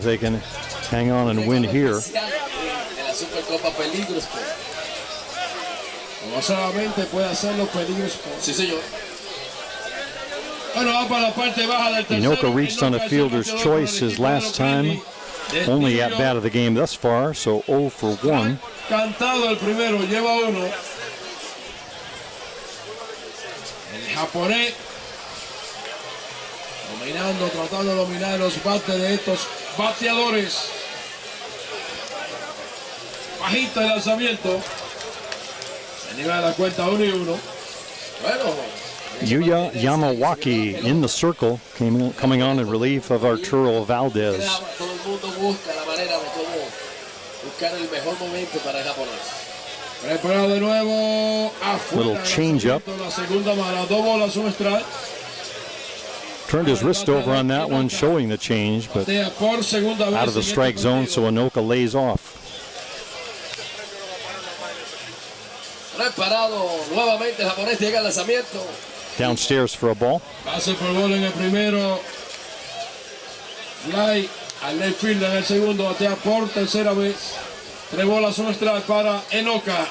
hang on and win here. No solamente puede hacerlo Peligro. Sí, señor. Inoka reached on a fielder's choice his last time. Only at bat of the game thus far, so 0 for 1. Cantado el primero, lleva uno. El japonés tratando de dominar los bates de estos bateadores. Bajita el lanzamiento. Se niega la cuenta 1-1. Bueno. Yuya Yamawaki in the circle, coming on in relief of Arturo Valdez. Preparado de nuevo. Little change up. Turned his wrist over on that one, showing the change, but out of the strike zone, so Inoka lays off. Preparado nuevamente el japonés, llega el lanzamiento. Downstairs for a ball. Pase por bola en el primero. Fly al left field en el segundo. Batea por tercera vez. 3 bolas, 1 strike para Inoka.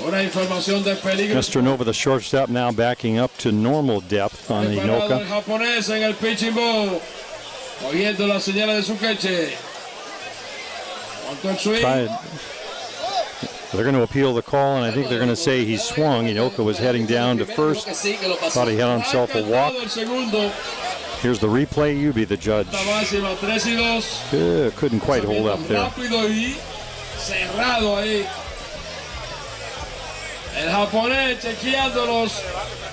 Una información de peligro. Mr. Nova, the shortstop, now backing up to normal depth on Inoka. El japonés en el pitching ball. Oyendo las señales de su queche. Cuanto el swing. They're going to appeal the call, and I think they're going to say he swung. Inoka was heading down to first. Thought he had on himself a walk. Here's the replay. You be the judge. Couldn't quite hold up there. El japonés chequeando los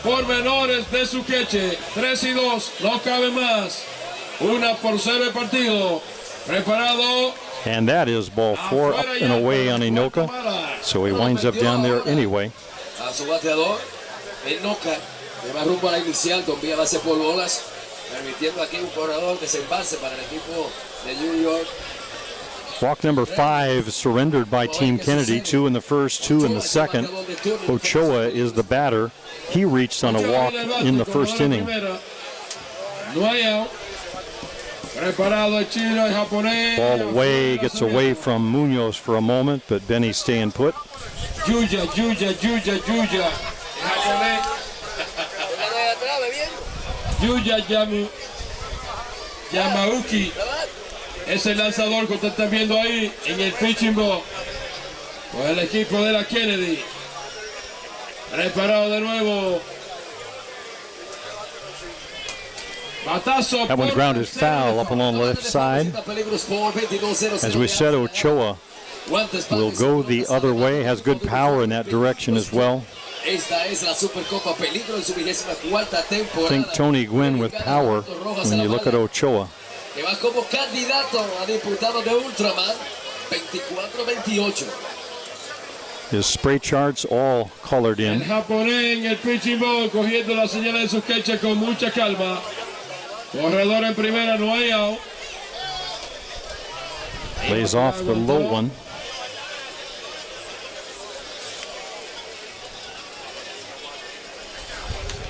pormenores de su queche. 3-2. No cabe más. 1-0 el partido. Preparado. And that is ball 4 up and away on Inoka. So he winds up down there anyway. A su bateador, Inoka, que va rumbo a la inicial con vía base por bolas, permitiendo aquí un corredor desembalse para el equipo de New York. Walk number 5 surrendered by Team Kennedy. 2 in the first, 2 in the second. Ochoa is the batter. He reached on a walk in the first inning. Ball away, gets away from Munoz for a moment, but Benny's staying put. Yuya. Yuya Yamauki es el lanzador que usted está viendo ahí en el pitching ball por el equipo de la Kennedy. Preparado de nuevo. That one grounded foul up along the left side. As we said, Ochoa will go the other way, has good power in that direction as well. Think Tony Gwynn with power when you look at Ochoa. His spray charts all colored in. El japonés en el pitching ball cogiendo la señal de su queche con mucha calma. Corredor en primera, no hay out. Lays off the low one.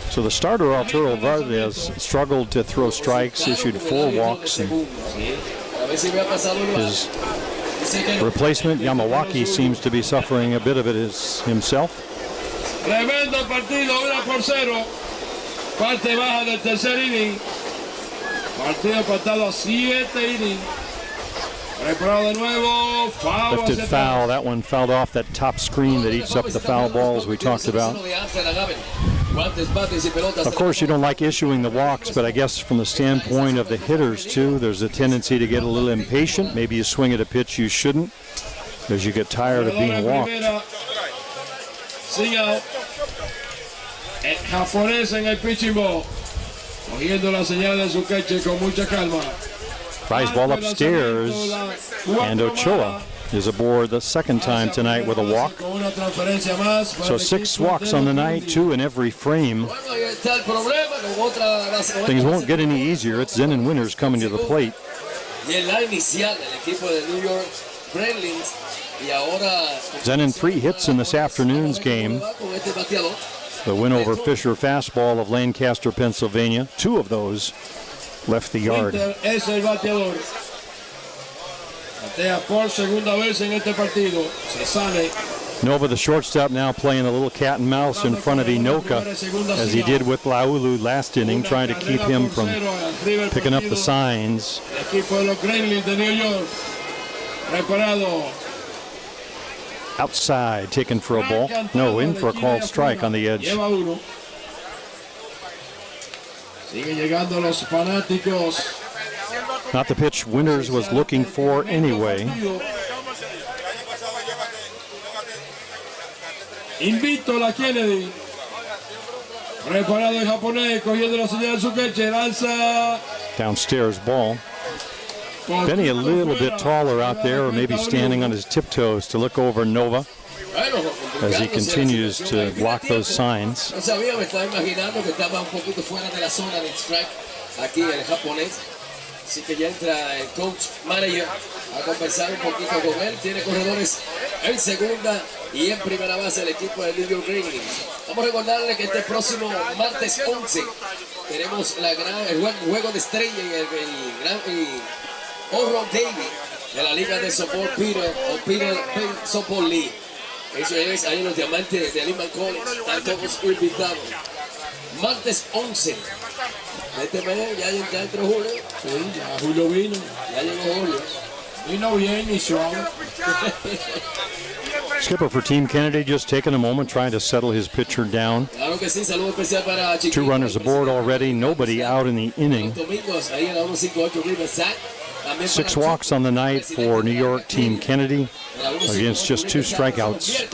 So the starter, Arturo Valdez, struggled to throw strikes, issued 4 walks, and his replacement, Yamawaki, seems to be suffering a bit of it himself. Tremendo partido, 1-0. Parte baja del tercer inning. Partido empatado a 7 innings. Preparado de nuevo. Foul. Lifted foul. That one fouled off that top screen that eats up the foul balls we talked about. Of course, you don't like issuing the walks, but I guess from the standpoint of the hitters, too, there's a tendency to get a little impatient. Maybe you swing at a pitch you shouldn't, as you get tired of being walked. Sin out. El japonés en el pitching ball. Cogiendo la señal de su queche con mucha calma. Rise ball upstairs, and Ochoa is aboard the second time tonight with a walk. So 6 walks on the night, 2 in every frame. Things won't get any easier. It's Zen and Winters coming to the plate. Zen in 3 hits in this afternoon's game. The win over Fisher fastball of Lancaster, Pennsylvania. 2 of those left the yard. Nova, the shortstop, now playing a little cat and mouse in front of Inoka, as he did with Laulu last inning, trying to keep him from picking up the signs. Outside, taken for a ball. No, in for a called strike on the edge. Not the pitch Winters was looking for anyway. Invito la Kennedy. Preparado el japonés, cogiendo la señal de su queche, lanza. Downstairs ball. Benny a little bit taller out there, or maybe standing on his tiptoes to look over Nova as he continues to block those signs. No sabía, me estaba imaginando que estaba un poquito fuera de la zona del strike aquí el japonés. Así que ya entra el coach manager a conversar un poquito con él. Tiene corredores en segunda y en primera base el equipo de New York Gremlins. Vamos a recordarle que este próximo martes 11 tenemos el juego de estrella en el gran All-Round Game de la Liga de Softball Peter Softball League. Eso es ahí los diamantes de Lehman College. Están todos invitados. Martes 11 de este mes, ya entró Julio. Sí, ya Julio vino. Ya llegó Julio. Vino bien y suave. Skipper for Team Kennedy just taking a moment, trying to settle his pitcher down. Claro que sí, saludo especial para Chiquito. 2 runners aboard already, nobody out in the inning. 6 walks on the night for New York Team Kennedy against just 2 strikeouts.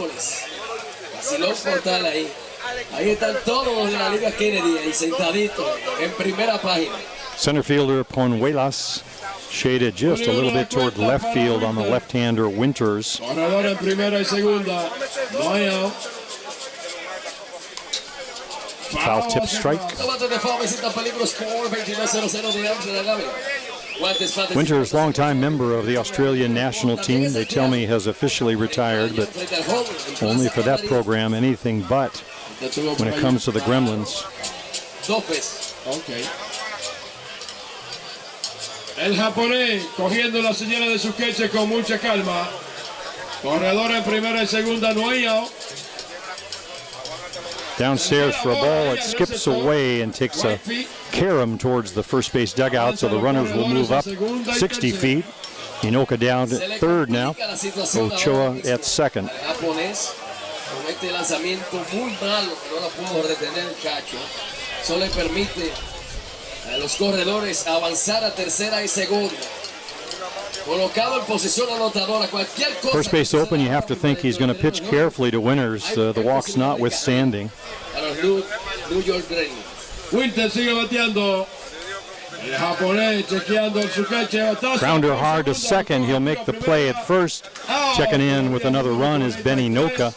Ahí están todos de la Liga Kennedy ahí sentaditos en primera página. Center fielder Ponuelas shaded just a little bit toward left field on the left-hander Winters. Corredor en primera y segunda. No hay out. Foul tip strike. Winters, longtime member of the Australian national team, they tell me has officially retired, but only for that program, anything but when it comes to the Gremlins. Okay. El japonés cogiendo la señal de su queche con mucha calma. Corredor en primera y segunda, no hay out. Downstairs for a ball, it skips away and takes a carom towards the first base dugout, so the runners will move up 60 feet. Inoka down at third now. Ochoa at second. Con este lanzamiento muy malo que no la pudo retener el cacho. Eso le permite a los corredores avanzar a tercera y segunda. Colocado en posición anotadora, cualquier cosa. First base open, you have to think he's going to pitch carefully to Winters, the walks notwithstanding. A los New York Gremlins. Winter sigue bateando. El japonés chequeando su queche. Grounder hard to second. He'll make the play at first. Checking in with another run is Benny Inoka.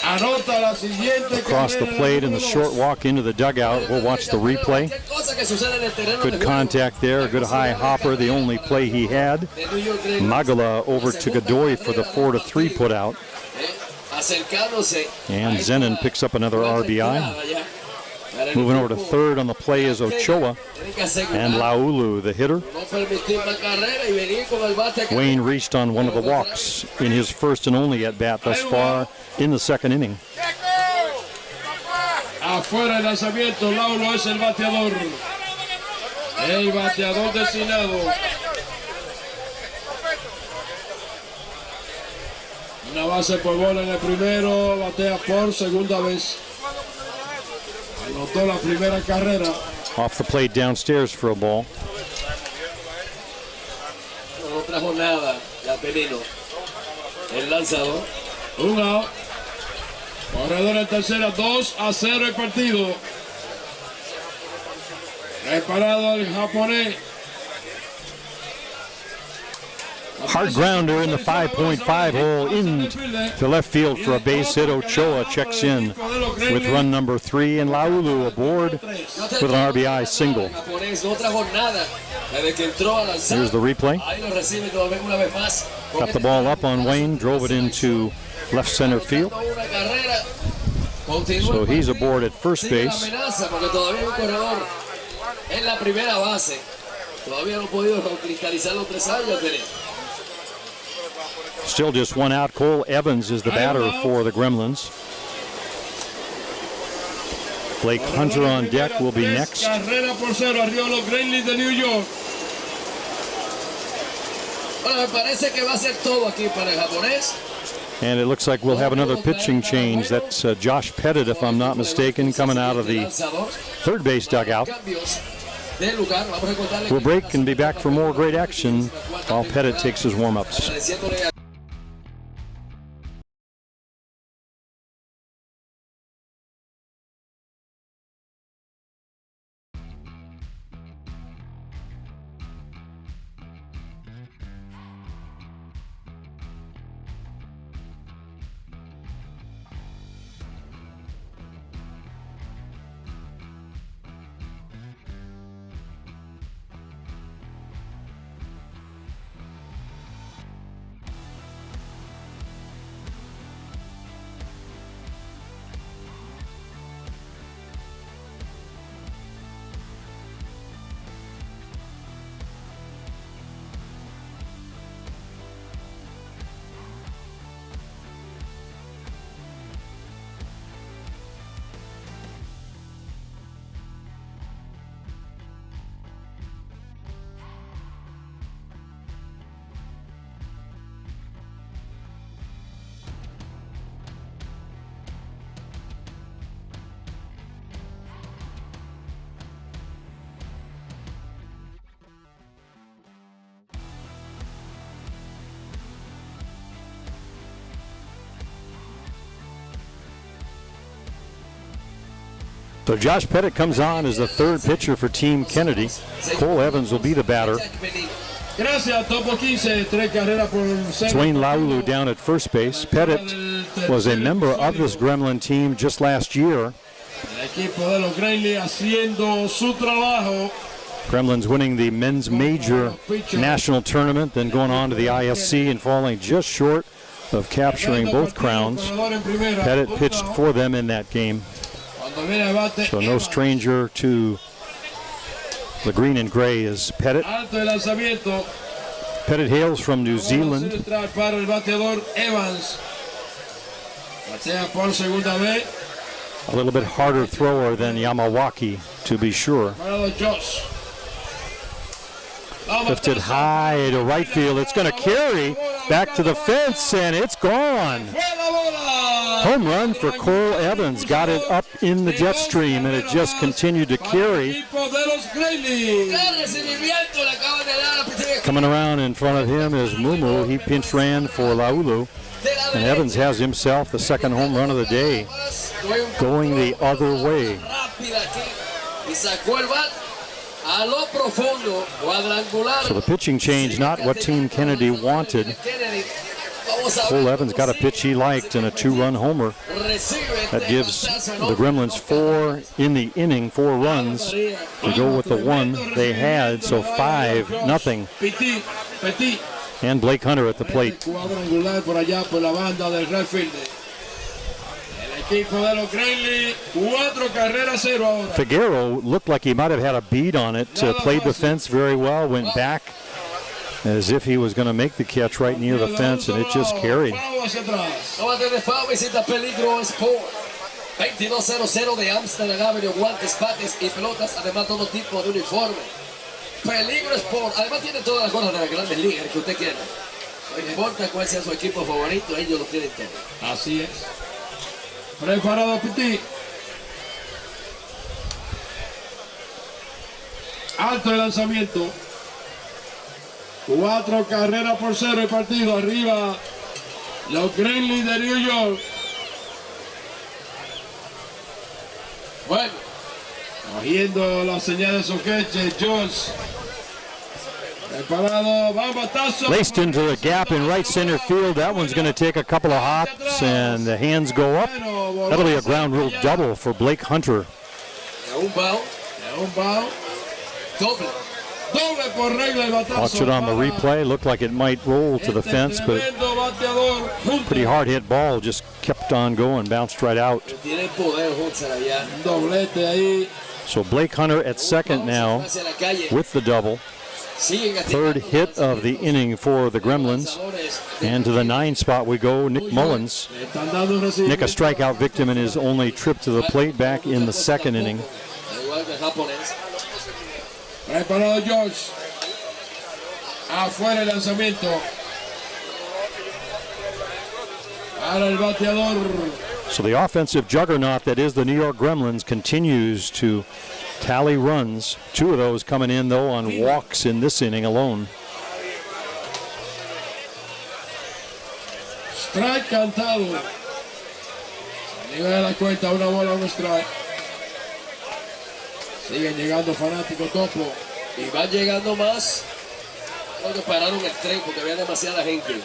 Across the plate and the short walk into the dugout. We'll watch the replay. Good contact there, good high hopper, the only play he had. Magala over to Godoy for the 4-3 putout. And Zenon picks up another RBI. Moving over to third on the play is Ochoa and Laulu, the hitter. Wayne reached on one of the walks in his first and only at-bat thus far in the second inning. Afuera el lanzamiento, Laulu es el bateador. El bateador designado. Una base por bola en el primero, batea por segunda vez. Anotó la primera carrera. Off the plate downstairs for a ball. No trajo nada, ya Pelino. El lanzador. Un out. Corredor en tercera, 2-0 el partido. Preparado el japonés. Hard grounder in the 5.5 hole into left field for a base hit. Ochoa checks in with run number 3, and Laulu aboard with an RBI single. Here's the replay. Got the ball up on Wayne, drove it into left center field. So he's aboard at first base. Still just one out. Cole Evans is the batter for the Gremlins. Blake Hunter on deck will be next. And it looks like we'll have another pitching change. That's Josh Pettit, if I'm not mistaken, coming out of the third base dugout. We'll break and be back for more great action while Pettit takes his warm-ups. So Josh Pettit comes on as the third pitcher for Team Kennedy. Cole Evans will be the batter. Dwayne Laulu down at first base. Pettit was a member of this Gremlin team just last year. Gremlins winning the men's major national tournament, then going on to the ISC and falling just short of capturing both crowns. Pettit pitched for them in that game. So no stranger to the green and gray is Pettit. Pettit hails from New Zealand. A little bit harder thrower than Yamawaki, to be sure. Lifted high to right field. It's going to carry back to the fence, and it's gone. Home run for Cole Evans. Got it up in the jet stream, and it just continued to carry. Coming around in front of him is Mumu. He pinch ran for Laulu. And Evans has himself the second home run of the day, going the other way. So the pitching change, not what Team Kennedy wanted. Cole Evans got a pitch he liked and a 2-run homer. That gives the Gremlins 4 in the inning, 4 runs to go with the one they had, so 5-0. And Blake Hunter at the plate. Figueroa looked like he might have had a bead on it, played the fence very well, went back as if he was going to make the catch right near the fence, and it just carried. 2200 de Amsterdam Avenue, guantes, pates y pelotas, además todo tipo de uniforme. Peligro Sport, además tiene todas las cosas de las grandes ligas que usted quiera. No importa cuál sea su equipo favorito, ellos lo tienen todo. Así es. Preparado, Piti. Alto el lanzamiento. 4 carreras por 0 el partido. Arriba los Gremlins de New York. Bueno, cogiendo la señal de su queche, Jones. Preparado, va batazo. Laced into the gap in right center field. That one's going to take a couple of hops, and the hands go up. That'll be a ground rule double for Blake Hunter. Un bao. Doble. Doble por regla el batazo. Watch it on the replay. Looked like it might roll to the fence, but pretty hard hit ball. Just kept on going, bounced right out. Tiene poder Hunter allá. Doblete ahí. So Blake Hunter at second now Hacia la calle. with the double. Third hit of the inning for the Gremlins. And to the 9 spot we go, Nick Mullins. Nick, a strikeout victim in his only trip to the plate back in the second inning. Igual que el japonés. Preparado George. Afuera el lanzamiento. Para el bateador. So the offensive juggernaut that is the New York Gremlins continues to tally runs. 2 of those coming in, though, on walks in this inning alone. Strike cantado. Llega de la cuenta, una bola, un strike. Siguen llegando fanáticos Topo. Y van llegando más. Creo que pararon el tren porque había demasiada gente.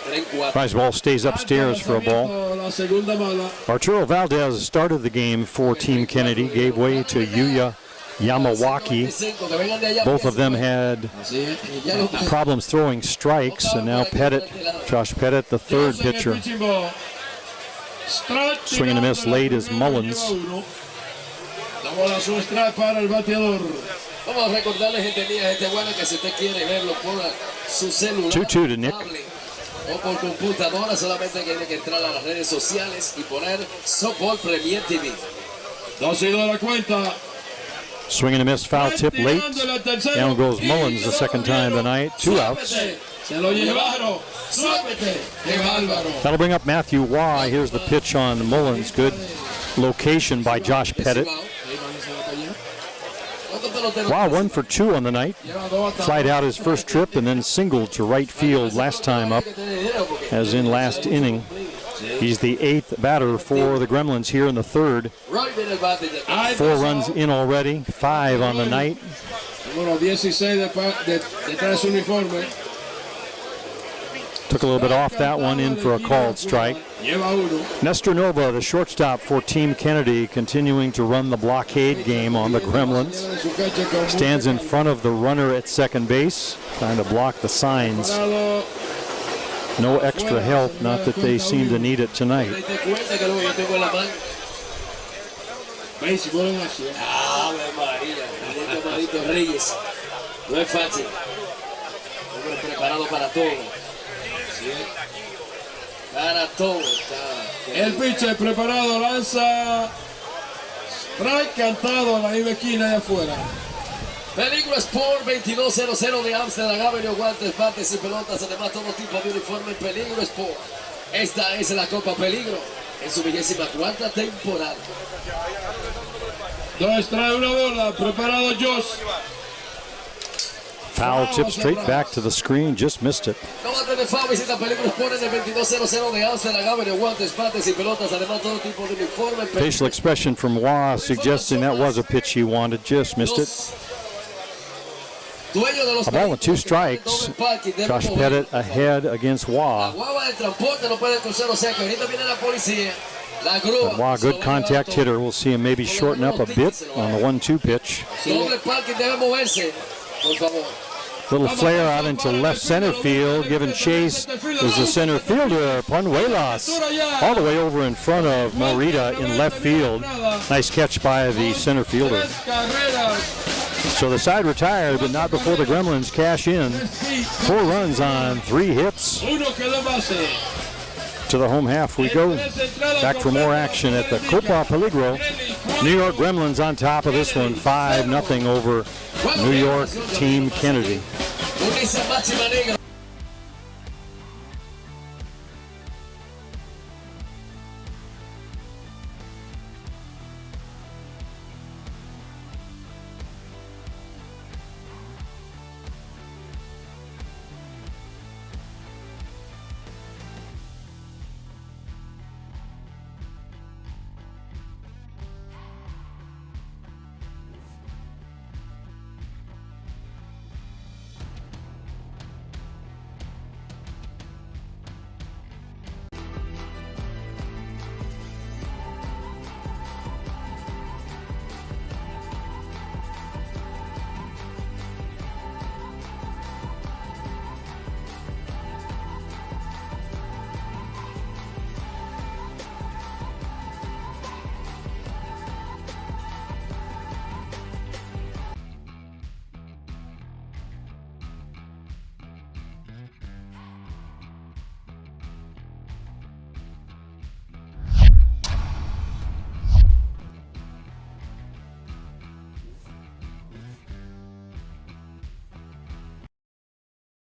Tren 4. Prize ball stays upstairs for a ball. La segunda mala. Arturo Valdez started the game for Team Kennedy, gave way to Yuya Yamawaki. Both of them had problems throwing strikes, and now Josh Pettit, the third pitcher. Swing and a miss late is Mullins. La bola su strike para el bateador. Vamos a recordarle, gente mía, gente buena, que si usted quiere verlo por su celular 2-2 to Nick. o por computadora, solamente tiene que entrar a las redes sociales y poner Softball Premier TV. 2-2 de la cuenta. Swing and a miss, foul tip late. Down goes Mullins the second time tonight. 2 outs. Se lo llevaron. Suéltate. Qué bárbaro. That'll bring up Matthew Waugh. Here's the pitch on Mullins. Good location by Josh Pettit. Waugh 1 for 2 on the night. Flied out his first trip and then singled to right field last time up, as in last inning. He's the 8th batter for the Gremlins here in the third. 4 runs in already, 5 on the night. Número 16 detrás de su uniforme. Took a little bit off that one, in for a called strike. Lleva uno. Nestor Nova, the shortstop for Team Kennedy, continuing to run the blockade game on the Gremlins. Stands in front of the runner at second base, trying to block the signs. No extra help, not that they seem to need it tonight. Béisbol en acción. Ave María, Marito Reyes. No es fácil. Hombre preparado para todo. Para todo. El pitcher preparado lanza. Strike cantado a la misma esquina de afuera. Peligro Sport 2200 de Amsterdam Avenue, guantes, bates y pelotas, además todo tipo de uniforme. Peligro Sport. Esta es la Copa Peligro en su 24ª temporada. 2 strike, una bola. Preparado Josh. Foul tip straight back to the screen, just missed it. No bate de foul, visita Peligro Sport en el 2200 de Amsterdam Avenue, guantes, bates y pelotas, además todo tipo de uniforme. Facial expression from Waugh suggesting that was a pitch he wanted, just missed it. A ball and 2 strikes. Josh Pettit ahead against Waugh. But Waugh, good contact hitter. We'll see him maybe shorten up a bit on the 1-2 pitch. Little flare out into left center field. Giving chase is the center fielder, Panuelas, all the way over in front of Morita in left field. Nice catch by the center fielder. So the side retired, but not before the Gremlins cash in. 4 runs on 3 hits. To the home half we go. Back for more action at the COPA PELIGRO. New York Gremlins on top of this one, 5-0 over New York Team Kennedy.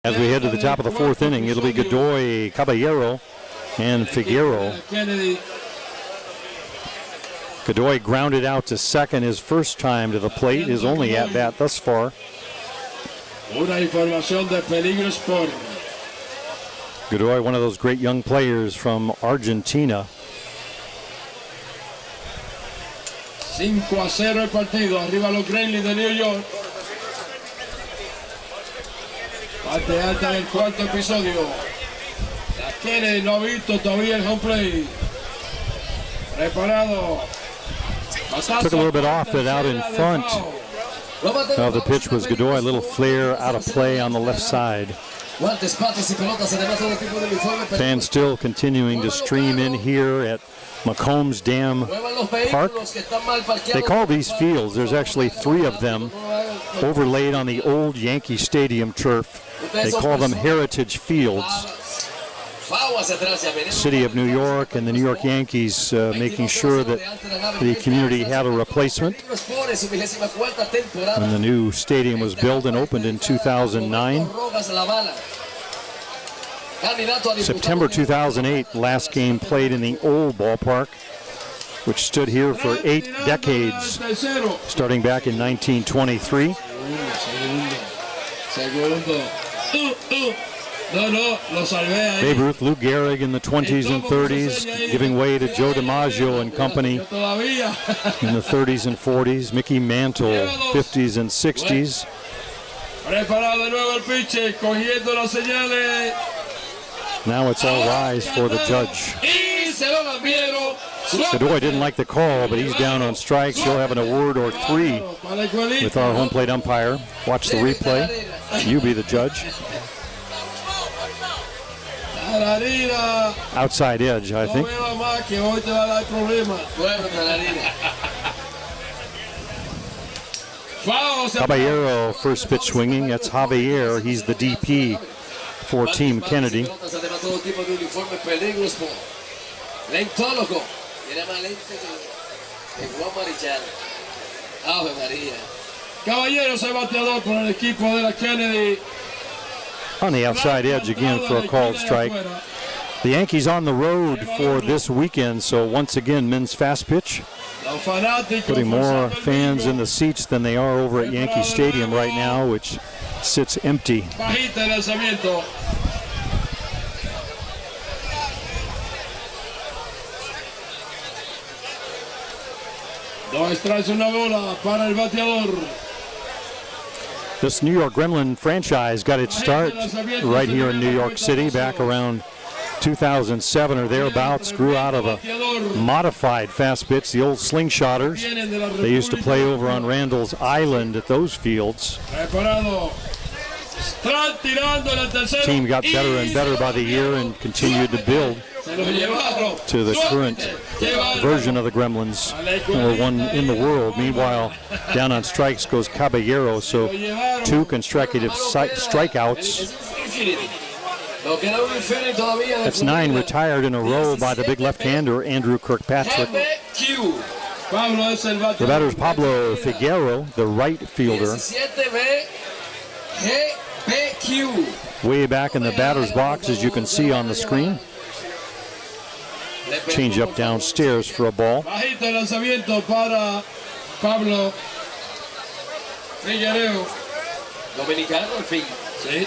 As we head to the top of the fourth inning, it'll be Godoy, Caballero, and Figueroa. Godoy grounded out to second his first time to the plate, his only at-bat thus far. Una información de Peligro Sport. Godoy, one of those great young players from Argentina. 5-0 el partido, arriba los Gremlins de New York. Parte alta del cuarto episodio. La Kennedy no ha visto todavía el home play. Preparado. Took a little bit off it out in front of the pitch was Godoy. A little flare out of play on the left side. Fans still continuing to stream in here at McCombs Dam Park. They call these fields, there's actually 3 of them overlaid on the old Yankee Stadium turf. They call them Heritage Fields. City of New York and the New York Yankees making sure that the community had a replacement. When the new stadium was built and opened in 2009. September 2008, last game played in the old ballpark, which stood here for 8 decades, starting back in 1923. Babe Ruth, Lou Gehrig in the 20s and 30s, giving way to Joe DiMaggio and company in the 30s and 40s. Mickey Mantle, 50s and 60s. Now it's all rise for the judge. Godoy didn't like the call, but he's down on strikes. He'll have a word or 3 with our home plate umpire. Watch the replay. You be the judge. Outside edge, I think. Caballero, first pitch swinging. That's Javier. He's the DP for Team Kennedy. Caballero es el bateador por el equipo de la Kennedy. On the outside edge again for a called strike. The Yankees on the road for this weekend, so once again, men's fast pitch. Putting more fans in the seats than they are over at Yankee Stadium right now, which sits empty. Dos strikes, una bola para el bateador. This New York Gremlin franchise got its start right here in New York City back around 2007 or thereabouts. Grew out of a modified fast pitch, the old slingshotters. They used to play over on Randall's Island at those fields. Team got better and better by the year and continued to build to the current version of the Gremlins, number 1 in the world. Meanwhile, down on strikes goes Caballero, so 2 consecutive strikeouts. That's 9 retired in a row by the big left-hander, Andrew Kirkpatrick. The batter is Pablo Figueroa, the right fielder. Way back in the batter's box, as you can see on the screen. Change up downstairs for a ball. Bajito el lanzamiento para Pablo Figueroa. Dominicano, al fin. Sí.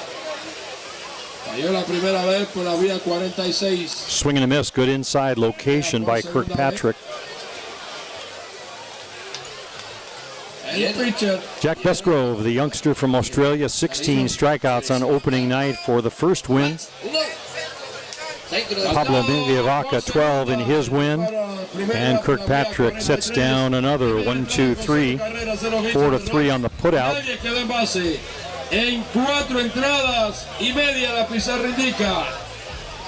Cayó la primera vez por la vía 46. Swing and a miss. Good inside location by Kirkpatrick. Jack Besgrove, the youngster from Australia, 16 strikeouts on opening night for the first win. Pablo Mendiavaca, 12 in his win. And Kirkpatrick sets down another 1, 2, 3, 4-3 on the putout. En 4 entradas y media la pizarra indica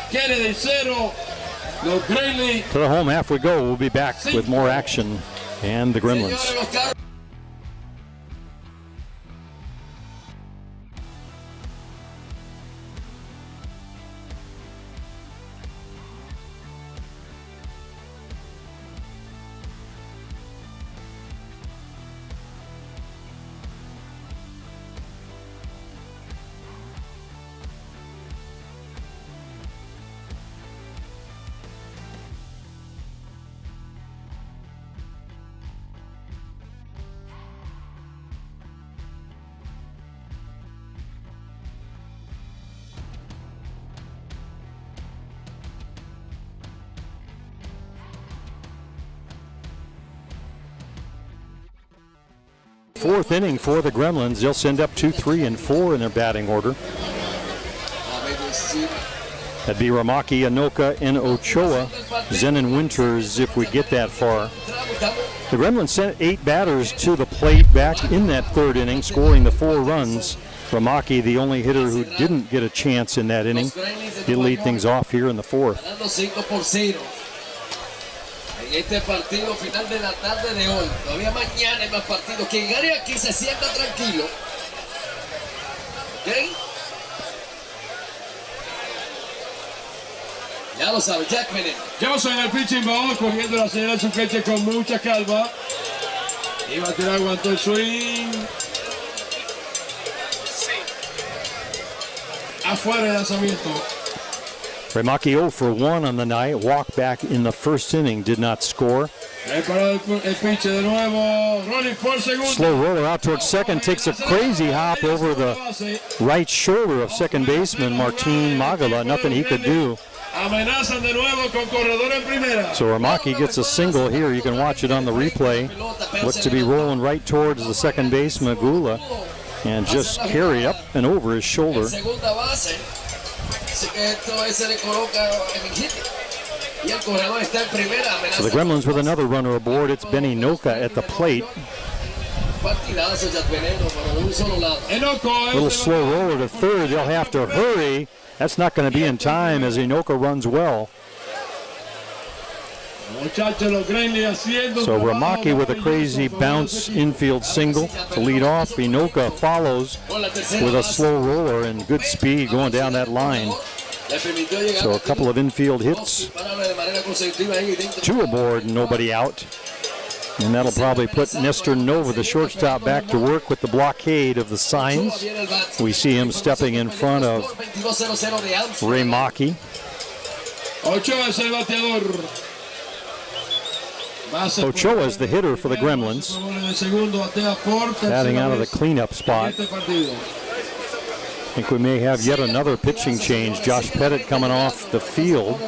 Kennedy 0, los Gremlins. To the home half we go. We'll be back with more action and the Gremlins. Fourth inning for the Gremlins. They'll send up 2, 3, and 4 in their batting order. That'd be Ramaki, Anoka, and Ochoa. Zen and Winters if we get that far. The Gremlins sent 8 batters to the plate back in that third inning, scoring the 4 runs. Ramaki, the only hitter who didn't get a chance in that inning, he'll lead things off here in the fourth. En este partido final de la tarde de hoy, todavía mañana hay más partidos. Quien gane aquí se sienta tranquilo. ¿Ok? Ya lo sabe, Jack Veneno. Yo soy el pitching ball, cogiendo la señal de su queche con mucha calma. Iba a tirar, aguantó el swing. Afuera el lanzamiento. Ramaki 0 for 1 on the night. Walk back in the first inning, did not score. Slow roller out towards second, takes a crazy hop over the right shoulder of second baseman Martin Magala. Nothing he could do. So Ramaki gets a single here. You can watch it on the replay. Looks to be rolling right towards the second baseman Magula and just carried up and over his shoulder. So the Gremlins with another runner aboard. It's Benny Noka at the plate. Little slow roller to third. They'll have to hurry. That's not going to be in time as Inoka runs well. So Ramaki with a crazy bounce infield single to lead off. Inoka follows with a slow roller and good speed going down that line. So a couple of infield hits, 2 aboard, nobody out. And that'll probably put Nestor Nova, the shortstop, back to work with the blockade of the signs. We see him stepping in front of Ramaki. Ochoa is the hitter for the Gremlins, batting out of the cleanup spot. I think we may have yet another pitching change. Josh Pettit coming off the field,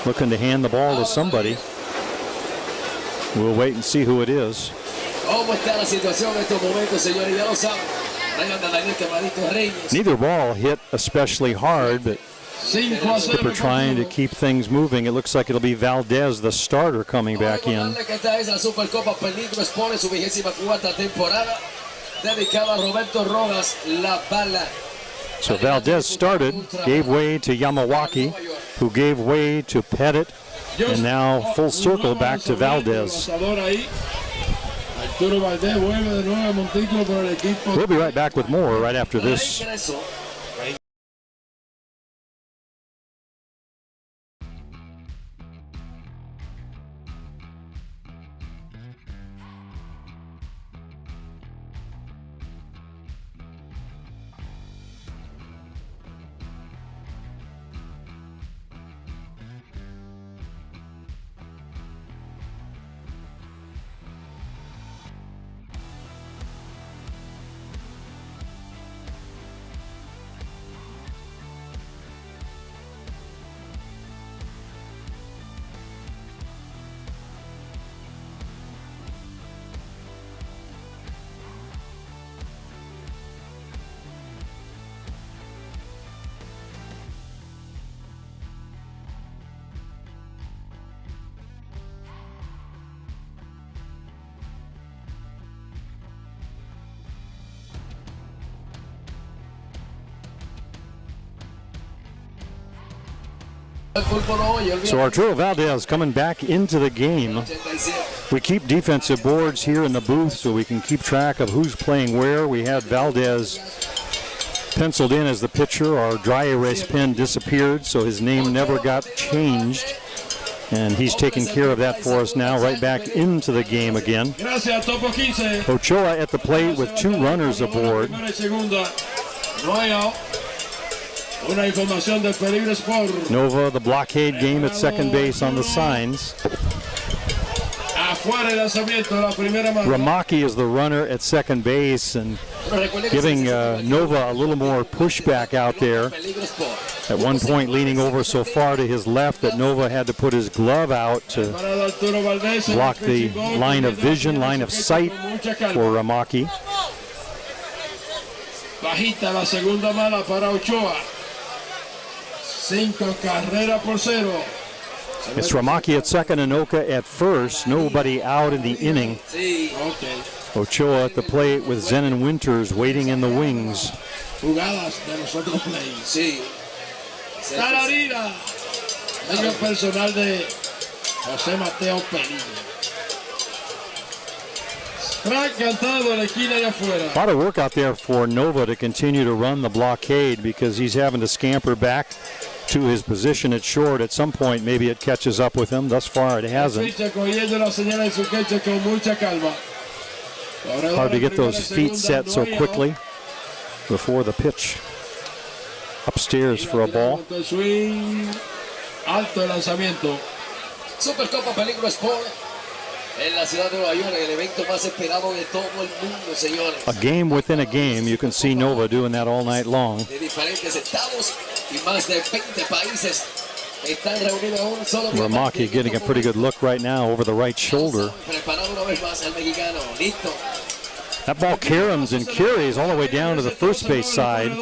looking to hand the ball to somebody. We'll wait and see who it is. Neither ball hit especially hard, but Skipper trying to keep things moving. It looks like it'll be Valdez, the starter, coming back in. So Valdez started, gave way to Yamawaki, who gave way to Pettit, and now full circle back to Valdez. We'll be right back with more right after this. So Arturo Valdez coming back into the game. We keep defensive boards here in the booth so we can keep track of who's playing where. We had Valdez penciled in as the pitcher. Our dry erase pen disappeared, so his name never got changed. And he's taking care of that for us now, right back into the game again. Ochoa at the plate with 2 runners aboard. Nova, the blockade game at second base on the signs. Ramaki is the runner at second base and giving Nova a little more pushback out there. At one point leaning over so far to his left that Nova had to put his glove out to block the line of vision, line of sight for Ramaki. Bajita la segunda mala para Ochoa. 5 carreras por 0. It's Ramaki at second and Oka at first. Nobody out in the inning. Ochoa at the plate with Zenon Winters waiting in the wings. Jugadas de los otros plays. Tararira. Medio personal de José Mateo Peligro. Strike cantado en la esquina y afuera. A lot of work out there for Nova to continue to run the blockade because he's having to scamper back to his position at short. At some point, maybe it catches up with him. Thus far, it hasn't. Hard to get those feet set so quickly before the pitch. Upstairs for a ball. Alto lanzamiento. Super Copa Peligro Sport en la ciudad de Nueva York, el evento más esperado de todo el mundo, señores. A game within a game. You can see Nova doing that all night long. De diferentes estados y más de 20 países están reunidos en un solo. Ramaki getting a pretty good look right now over the right shoulder. Preparado una vez más el mexicano. Listo. That ball caroms and carries all the way down to the first base side.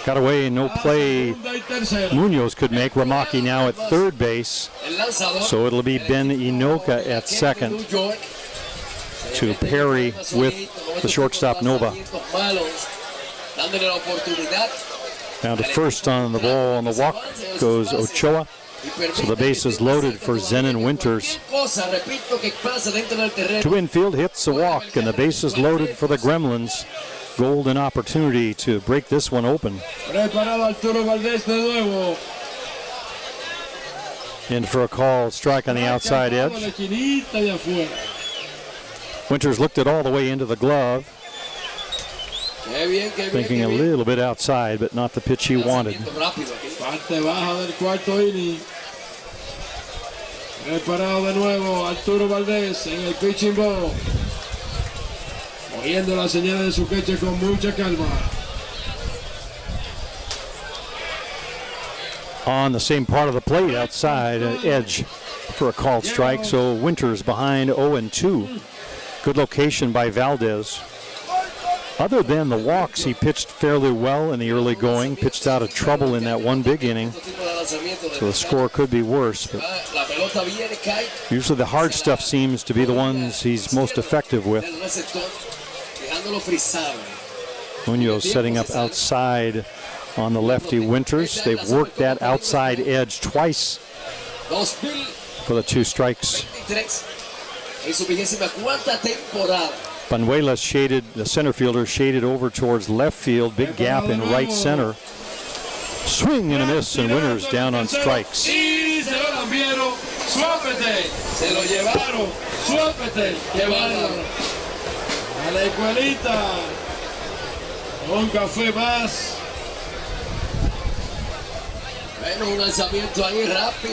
Got away, no play Munoz could make. Ramaki now at third base. So it'll be Ben Inoka at second to Perry with the shortstop Nova. Down to first on the ball on the walk goes Ochoa. So the base is loaded for Zenon Winters. Two infield hits, a walk, and the base is loaded for the Gremlins. Golden opportunity to break this one open. In for a call, strike on the outside edge. Winters looked it all the way into the glove. Thinking a little bit outside, but not the pitch he wanted. Preparado de nuevo Arturo Valdés en el pitching ball. Oyendo las señales de su catcher con mucha calma. On the same part of the plate outside, edge for a called strike. So Winters behind 0-2. Good location by Valdez. Other than the walks, he pitched fairly well in the early going. Pitched out of trouble in that one big inning. So the score could be worse. But usually the hard stuff seems to be the ones he's most effective with. Munoz setting up outside on the lefty Winters. They've worked that outside edge twice for the two strikes. Banuelos shaded, the center fielder shaded over towards left field. Big gap in right center. Swing and a miss, and Winters down on strikes.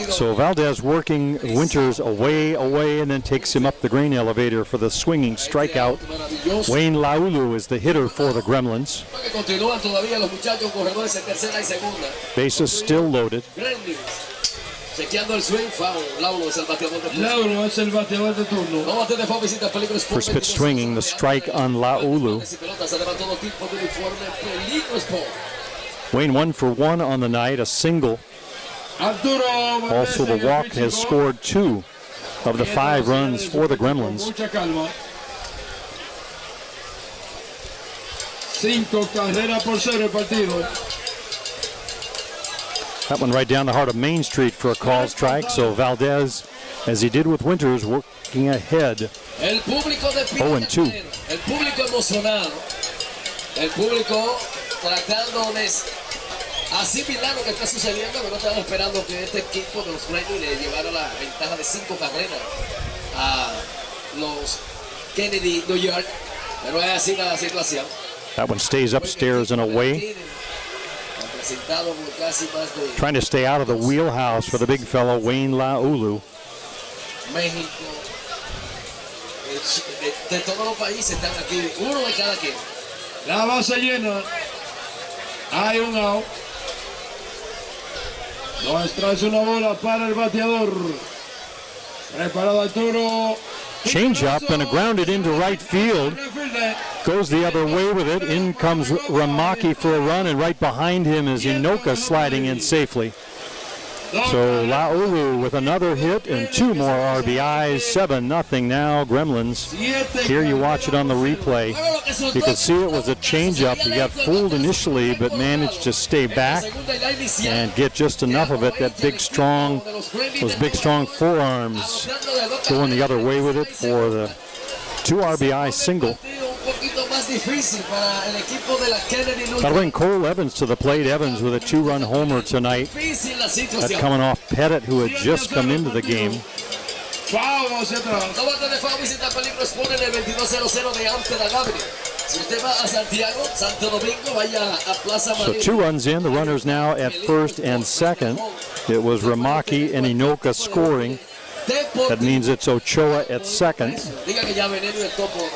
So Valdez working Winters away, and then takes him up the grain elevator for the swinging strikeout. Wayne Laulu is the hitter for the Gremlins. Bases still loaded. First pitch swinging, the strike on Laulu. Wayne 1 for 1 on the night, a single. Also the walk has scored 2 of the 5 runs for the Gremlins. 5 carreras por 0 el partido. That one right down the heart of Main Street for a call strike. So Valdez, as he did with Winters, working ahead. 0-2. El público emocionado. El público tratando de asimilar lo que está sucediendo, pero no estaban esperando que este equipo de los Gremlins le llevara la ventaja de 5 carreras a los Kennedy, New York. Pero es así la situación. That one stays upstairs and away. Trying to stay out of the wheelhouse for the big fellow, Wayne Laulu. México, de todos los países están aquí, uno de cada quien. La base llena. Hay un out. Muestra es una bola para el bateador. Preparado Arturo. Change up and grounded into right field. Goes the other way with it. In comes Ramaki for a run, and right behind him is Inoka sliding in safely. So Laulu with another hit and 2 more RBIs. 7-0 now, Gremlins. Here you watch it on the replay. You can see it was a changeup. He got fooled initially, but managed to stay back and get just enough of it. Those big strong forearms going the other way with it for the 2 RBI single. That'll bring Cole Evans to the plate. Evans with a 2-run homer tonight. That's coming off Pettit, who had just come into the game. So 2 runs in. The runners now at first and second. It was Ramaki and Inoka scoring. That means it's Ochoa at second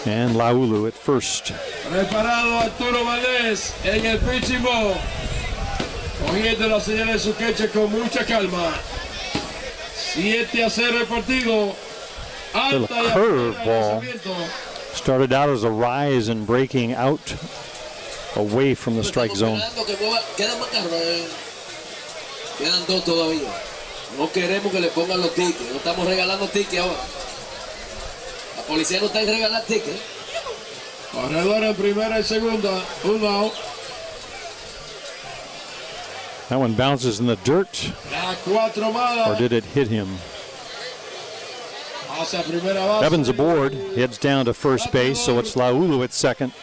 and Laulu at first. Preparado Arturo Valdés en el pitching ball. Cogiendo la señal de su queche con mucha calma. 7-0 el partido. Little curve ball. Started out as a rise and breaking out away from the strike zone. No queremos que le pongan los tickets. No estamos regalando tickets ahora. La policía no está en regalar tickets. Corredor en primera y segunda. 1 out. That one bounces in the dirt. Or did it hit him? Evans aboard. Heads down to first base. So it's Laulu at second.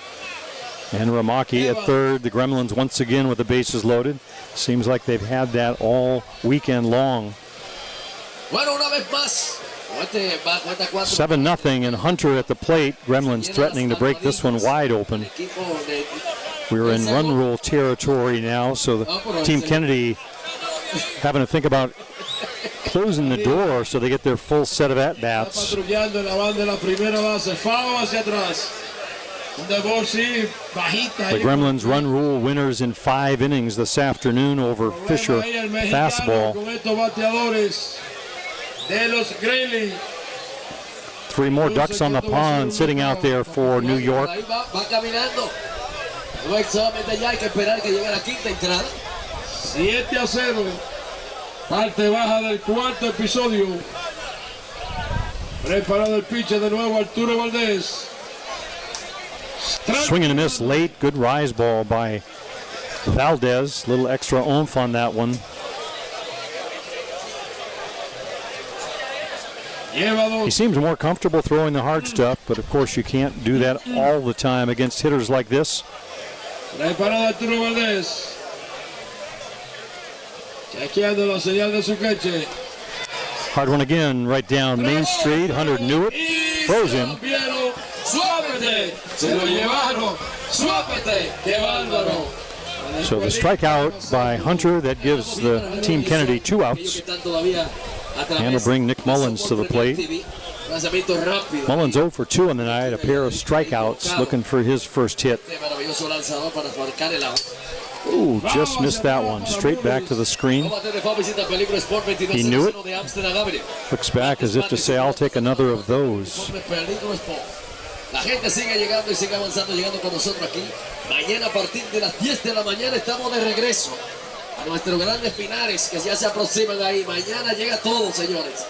And Ramaki at third. The Gremlins once again with the bases loaded. Seems like they've had that all weekend long. 7-0 and Hunter at the plate. Gremlins threatening to break this one wide open. We're in run rule territory now, so the Team Kennedy having to think about closing the door so they get their full set of at-bats. The Gremlins run rule winners in 5 innings this afternoon over Fisher fastball. 3 more ducks on the pond sitting out there for New York. 7-0. Parte baja del cuarto episodio. Preparado el pitcher de nuevo Arturo Valdés. Swing and a miss late. Good rise ball by Valdez. Little extra oomph on that one. He seems more comfortable throwing the hard stuff, but of course you can't do that all the time against hitters like this. Preparado Arturo Valdés. Chequeando la señal de su queche. Hard one again, right down Main Street. Hunter knew it. Throws him. So the strikeout by Hunter, that gives the Team Kennedy 2 outs. And will bring Nick Mullins to the plate. Mullins 0 for 2 on the night, a pair of strikeouts, looking for his first hit. Ooh, just missed that one. Straight back to the screen. He knew it. Looks back as if to say, I'll take another of those. La gente sigue llegando y sigue avanzando, llegando con nosotros aquí. Mañana a partir de las 10 de la mañana estamos de regreso a nuestros grandes finales que ya se aproximan ahí. Mañana llega todo, señores.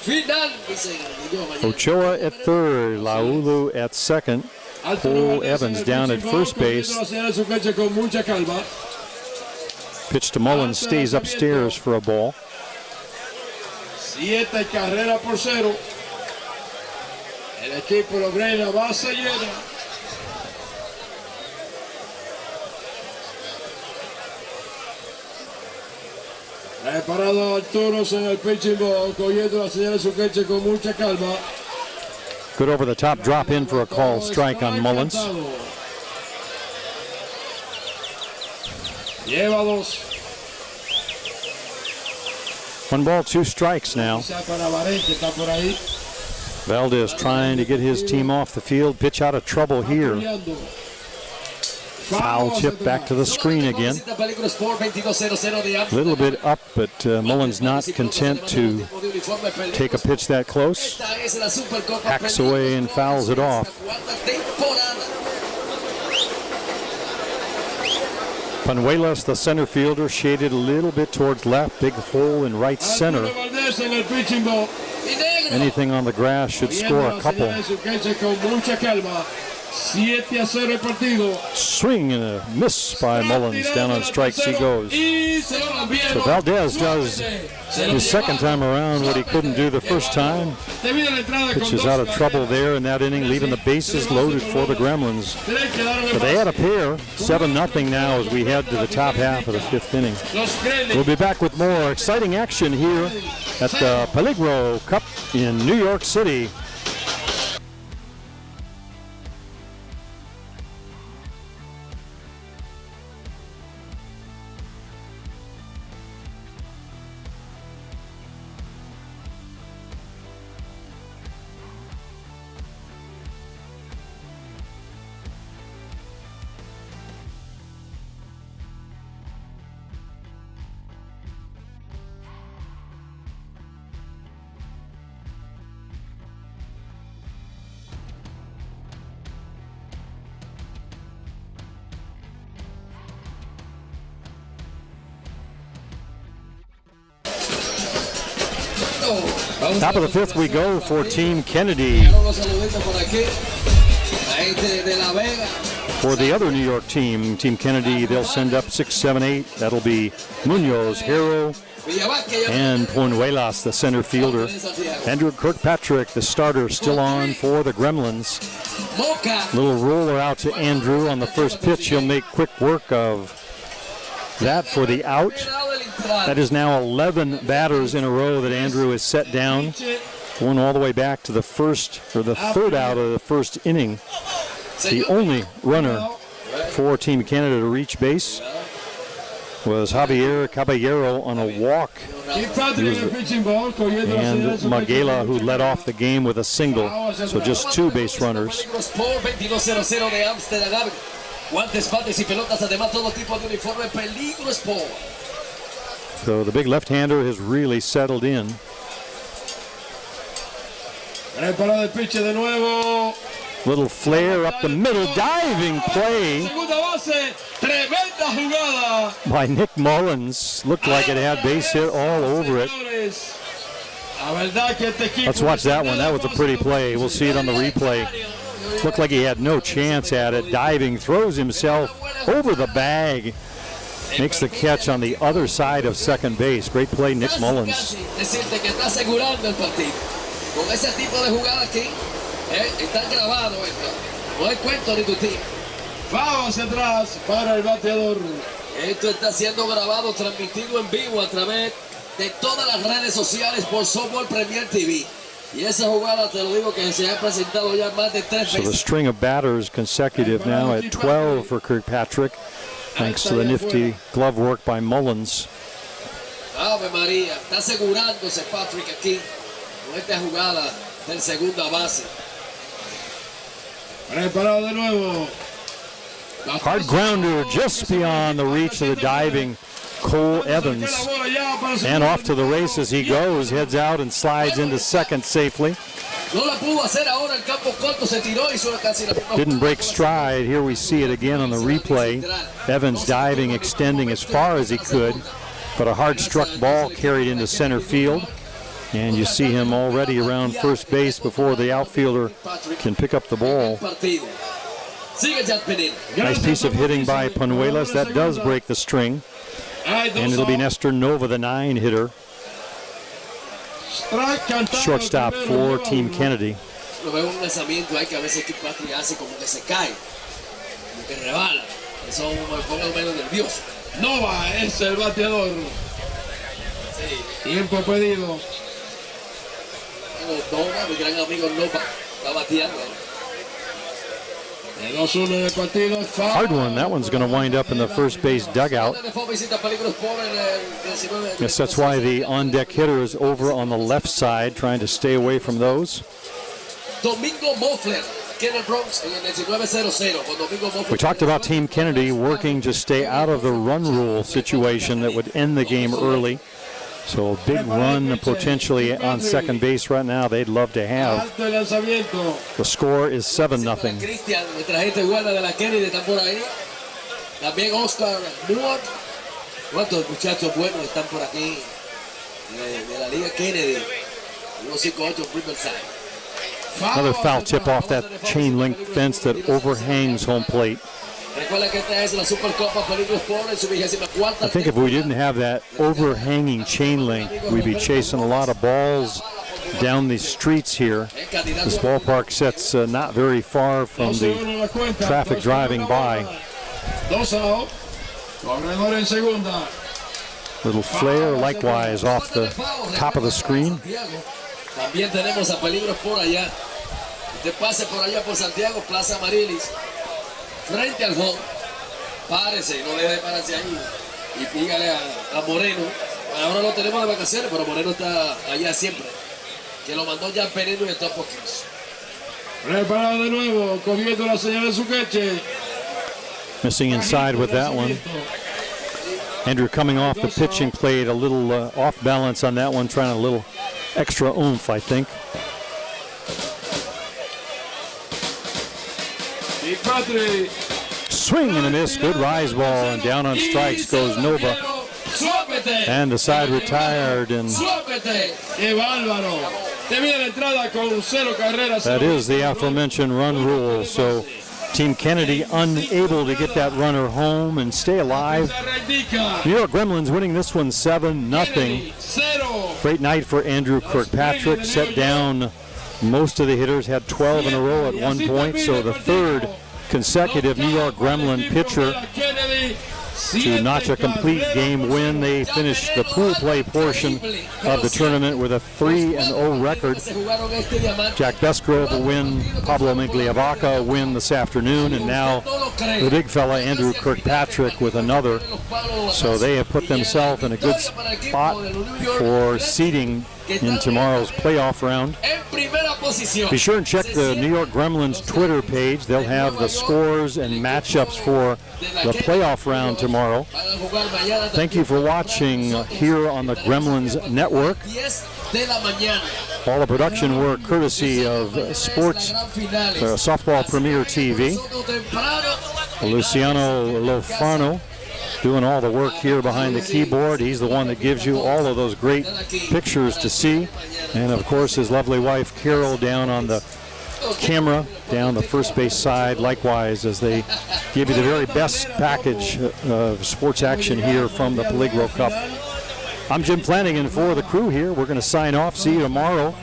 Final, dicen yo, mañana. Ochoa at third, Laulu at second. Cole Evans down at first base. Pitch to Mullins, stays upstairs for a ball. 7-0. El equipo logra la base llena. Preparado Arturo en el pitching ball, cogiendo la señal de su queche con mucha calma. Good over the top drop in for a call strike on Mullins. Lleva 2. 1 ball, 2 strikes now. Valdez trying to get his team off the field. Pitch out of trouble here. Foul tip back to the screen again. A little bit up, but Mullins not content to take a pitch that close. Hacks away and fouls it off. Panuelas, the center fielder, shaded a little bit towards left. Big hole in right center. Anything on the grass should score a couple. Swing and a miss by Mullins. Down on strikes he goes. So Valdez does his second time around what he couldn't do the first time. Pitches out of trouble there in that inning, leaving the bases loaded for the Gremlins. But they had a pair. 7-0 now as we head to the top half of the fifth inning. We'll be back with more exciting action here at the PELIGRO Cup in New York City. Top of the fifth we go for Team Kennedy. For the other New York team, Team Kennedy, they'll send up 6, 7, 8. That'll be Munoz, Hero, and Panuelas, the center fielder. Andrew Kirkpatrick, the starter, still on for the Gremlins. Little roller out to Andrew on the first pitch. He'll make quick work of that for the out. That is now 11 batters in a row that Andrew has set down, going all the way back to the first, or the third out of the first inning. The only runner for Team Canada to reach base was Javier Caballero on a walk. And Maguela, who led off the game with a single. So just 2 base runners. So the big left-hander has really settled in. Little flare up the middle, diving play by Nick Mullins. Looked like it had base hit all over it. Let's watch that one. That was a pretty play. We'll see it on the replay. Looked like he had no chance at it. Diving, throws himself over the bag. Makes the catch on the other side of second base. Great play, Nick Mullins. Esto está siendo grabado, transmitido en vivo a través de todas las redes sociales por Softball Premier TV. Y esa jugada, te lo digo, que se ha presentado ya más de 3 veces. So the string of batters consecutive now at 12 for Kirkpatrick, thanks to the nifty glove work by Mullins. Ave María, está asegurándose Patrick aquí con esta jugada del segunda base. Preparado de nuevo. Hard grounder just beyond the reach of the diving Cole Evans. And off to the races he goes, heads out and slides into second safely. Didn't break stride. Here we see it again on the replay. Evans diving, extending as far as he could, but a hard struck ball carried into center field. And you see him already around first base before the outfielder can pick up the ball. Nice piece of hitting by Panuelas. That does break the string. And it'll be Nestor Nova, the 9-hitter. Shortstop for Team Kennedy. Nova es el bateador. Tiempo pedido. Nova, mi gran amigo Nova, está bateando. Hard one. That one's going to wind up in the first base dugout. Yes, that's why the on-deck hitter is over on the left side, trying to stay away from those. Domingo Moffler, Kennel Bronx en el 19-0-0 con Domingo Mofo. We talked about Team Kennedy working to stay out of the run rule situation that would end the game early. So a big run potentially on second base right now they'd love to have. The score is 7-0. Cristian, nuestra gente guarda de la Kennedy están por ahí. También Oscar Moore. ¿Cuántos muchachos buenos están por aquí de la Liga Kennedy? 158 Riverside. Another foul tip off that chain link fence that overhangs home plate. Recuerda que esta es la Super Copa PELIGRO Sport en su 24ª. I think if we didn't have that overhanging chain link, we'd be chasing a lot of balls down the streets here. This ballpark sits not very far from the traffic driving by. Little flare likewise off the top of the screen. También tenemos a Peligro por allá. Usted pase por allá por Santiago, Plaza Marilis, frente al home. Párese y no deje de pararse ahí. Y pígale a Moreno. Ahora lo tenemos de vacaciones, pero Moreno está allá siempre. Que lo mandó ya Pereno y el Top Kings. Preparado de nuevo, cogiendo la señal de su queche. Missing inside with that one. Andrew coming off the pitching plate a little off balance on that one, trying a little extra oomph, I think. Swing and a miss, good rise ball, and down on strikes goes Nova. And the side retired, and that is the aforementioned run rule. So Team Kennedy unable to get that runner home and stay alive. New York Gremlins winning this one 7-0. Great night for Andrew Kirkpatrick. Set down most of the hitters, had 12 in a row at one point. So the third consecutive New York Gremlin pitcher to notch a complete game win. They finished the pool play portion of the tournament with a 3-0 record. Jack Besgrove will win, Pablo Migliavaca will win this afternoon, and now the big fella Andrew Kirkpatrick with another. So they have put themselves in a good spot for seeding in tomorrow's playoff round. Be sure and check the New York Gremlins Twitter page. They'll have the scores and matchups for the playoff round tomorrow. Thank you for watching here on the Gremlins Network. All the production work courtesy of Sports Softball Premier TV. Luciano Lofano doing all the work here behind the keyboard. He's the one that gives you all of those great pictures to see. And of course his lovely wife Carol down on the camera, down the first base side, likewise, as they give you the very best package of sports action here from the Peligro Cup. I'm Jim Flanagan for the crew here. We're going to sign off. See you tomorrow.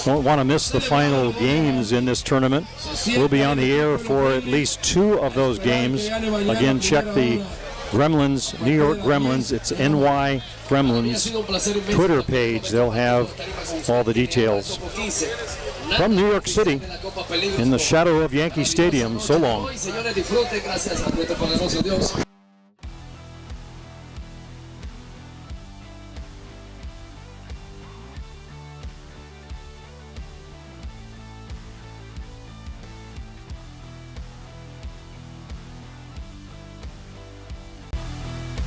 Don't want to miss the final games in this tournament. We'll be on the air for at least 2 of those games. Again, check the Gremlins, New York Gremlins, it's NY Gremlins Twitter page. They'll have all the details. From New York City, in the shadow of Yankee Stadium, so long.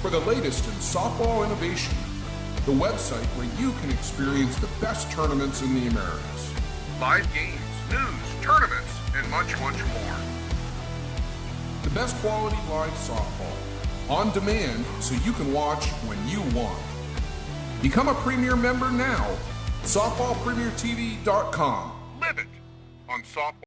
For the latest in softball innovation, the website where you can experience the best tournaments in the Americas. Live games, news, tournaments, and much, much more. The best quality live softball, on demand so you can watch when you want. Become a Premier member now. SoftballPremierTV.com. Live it on softball.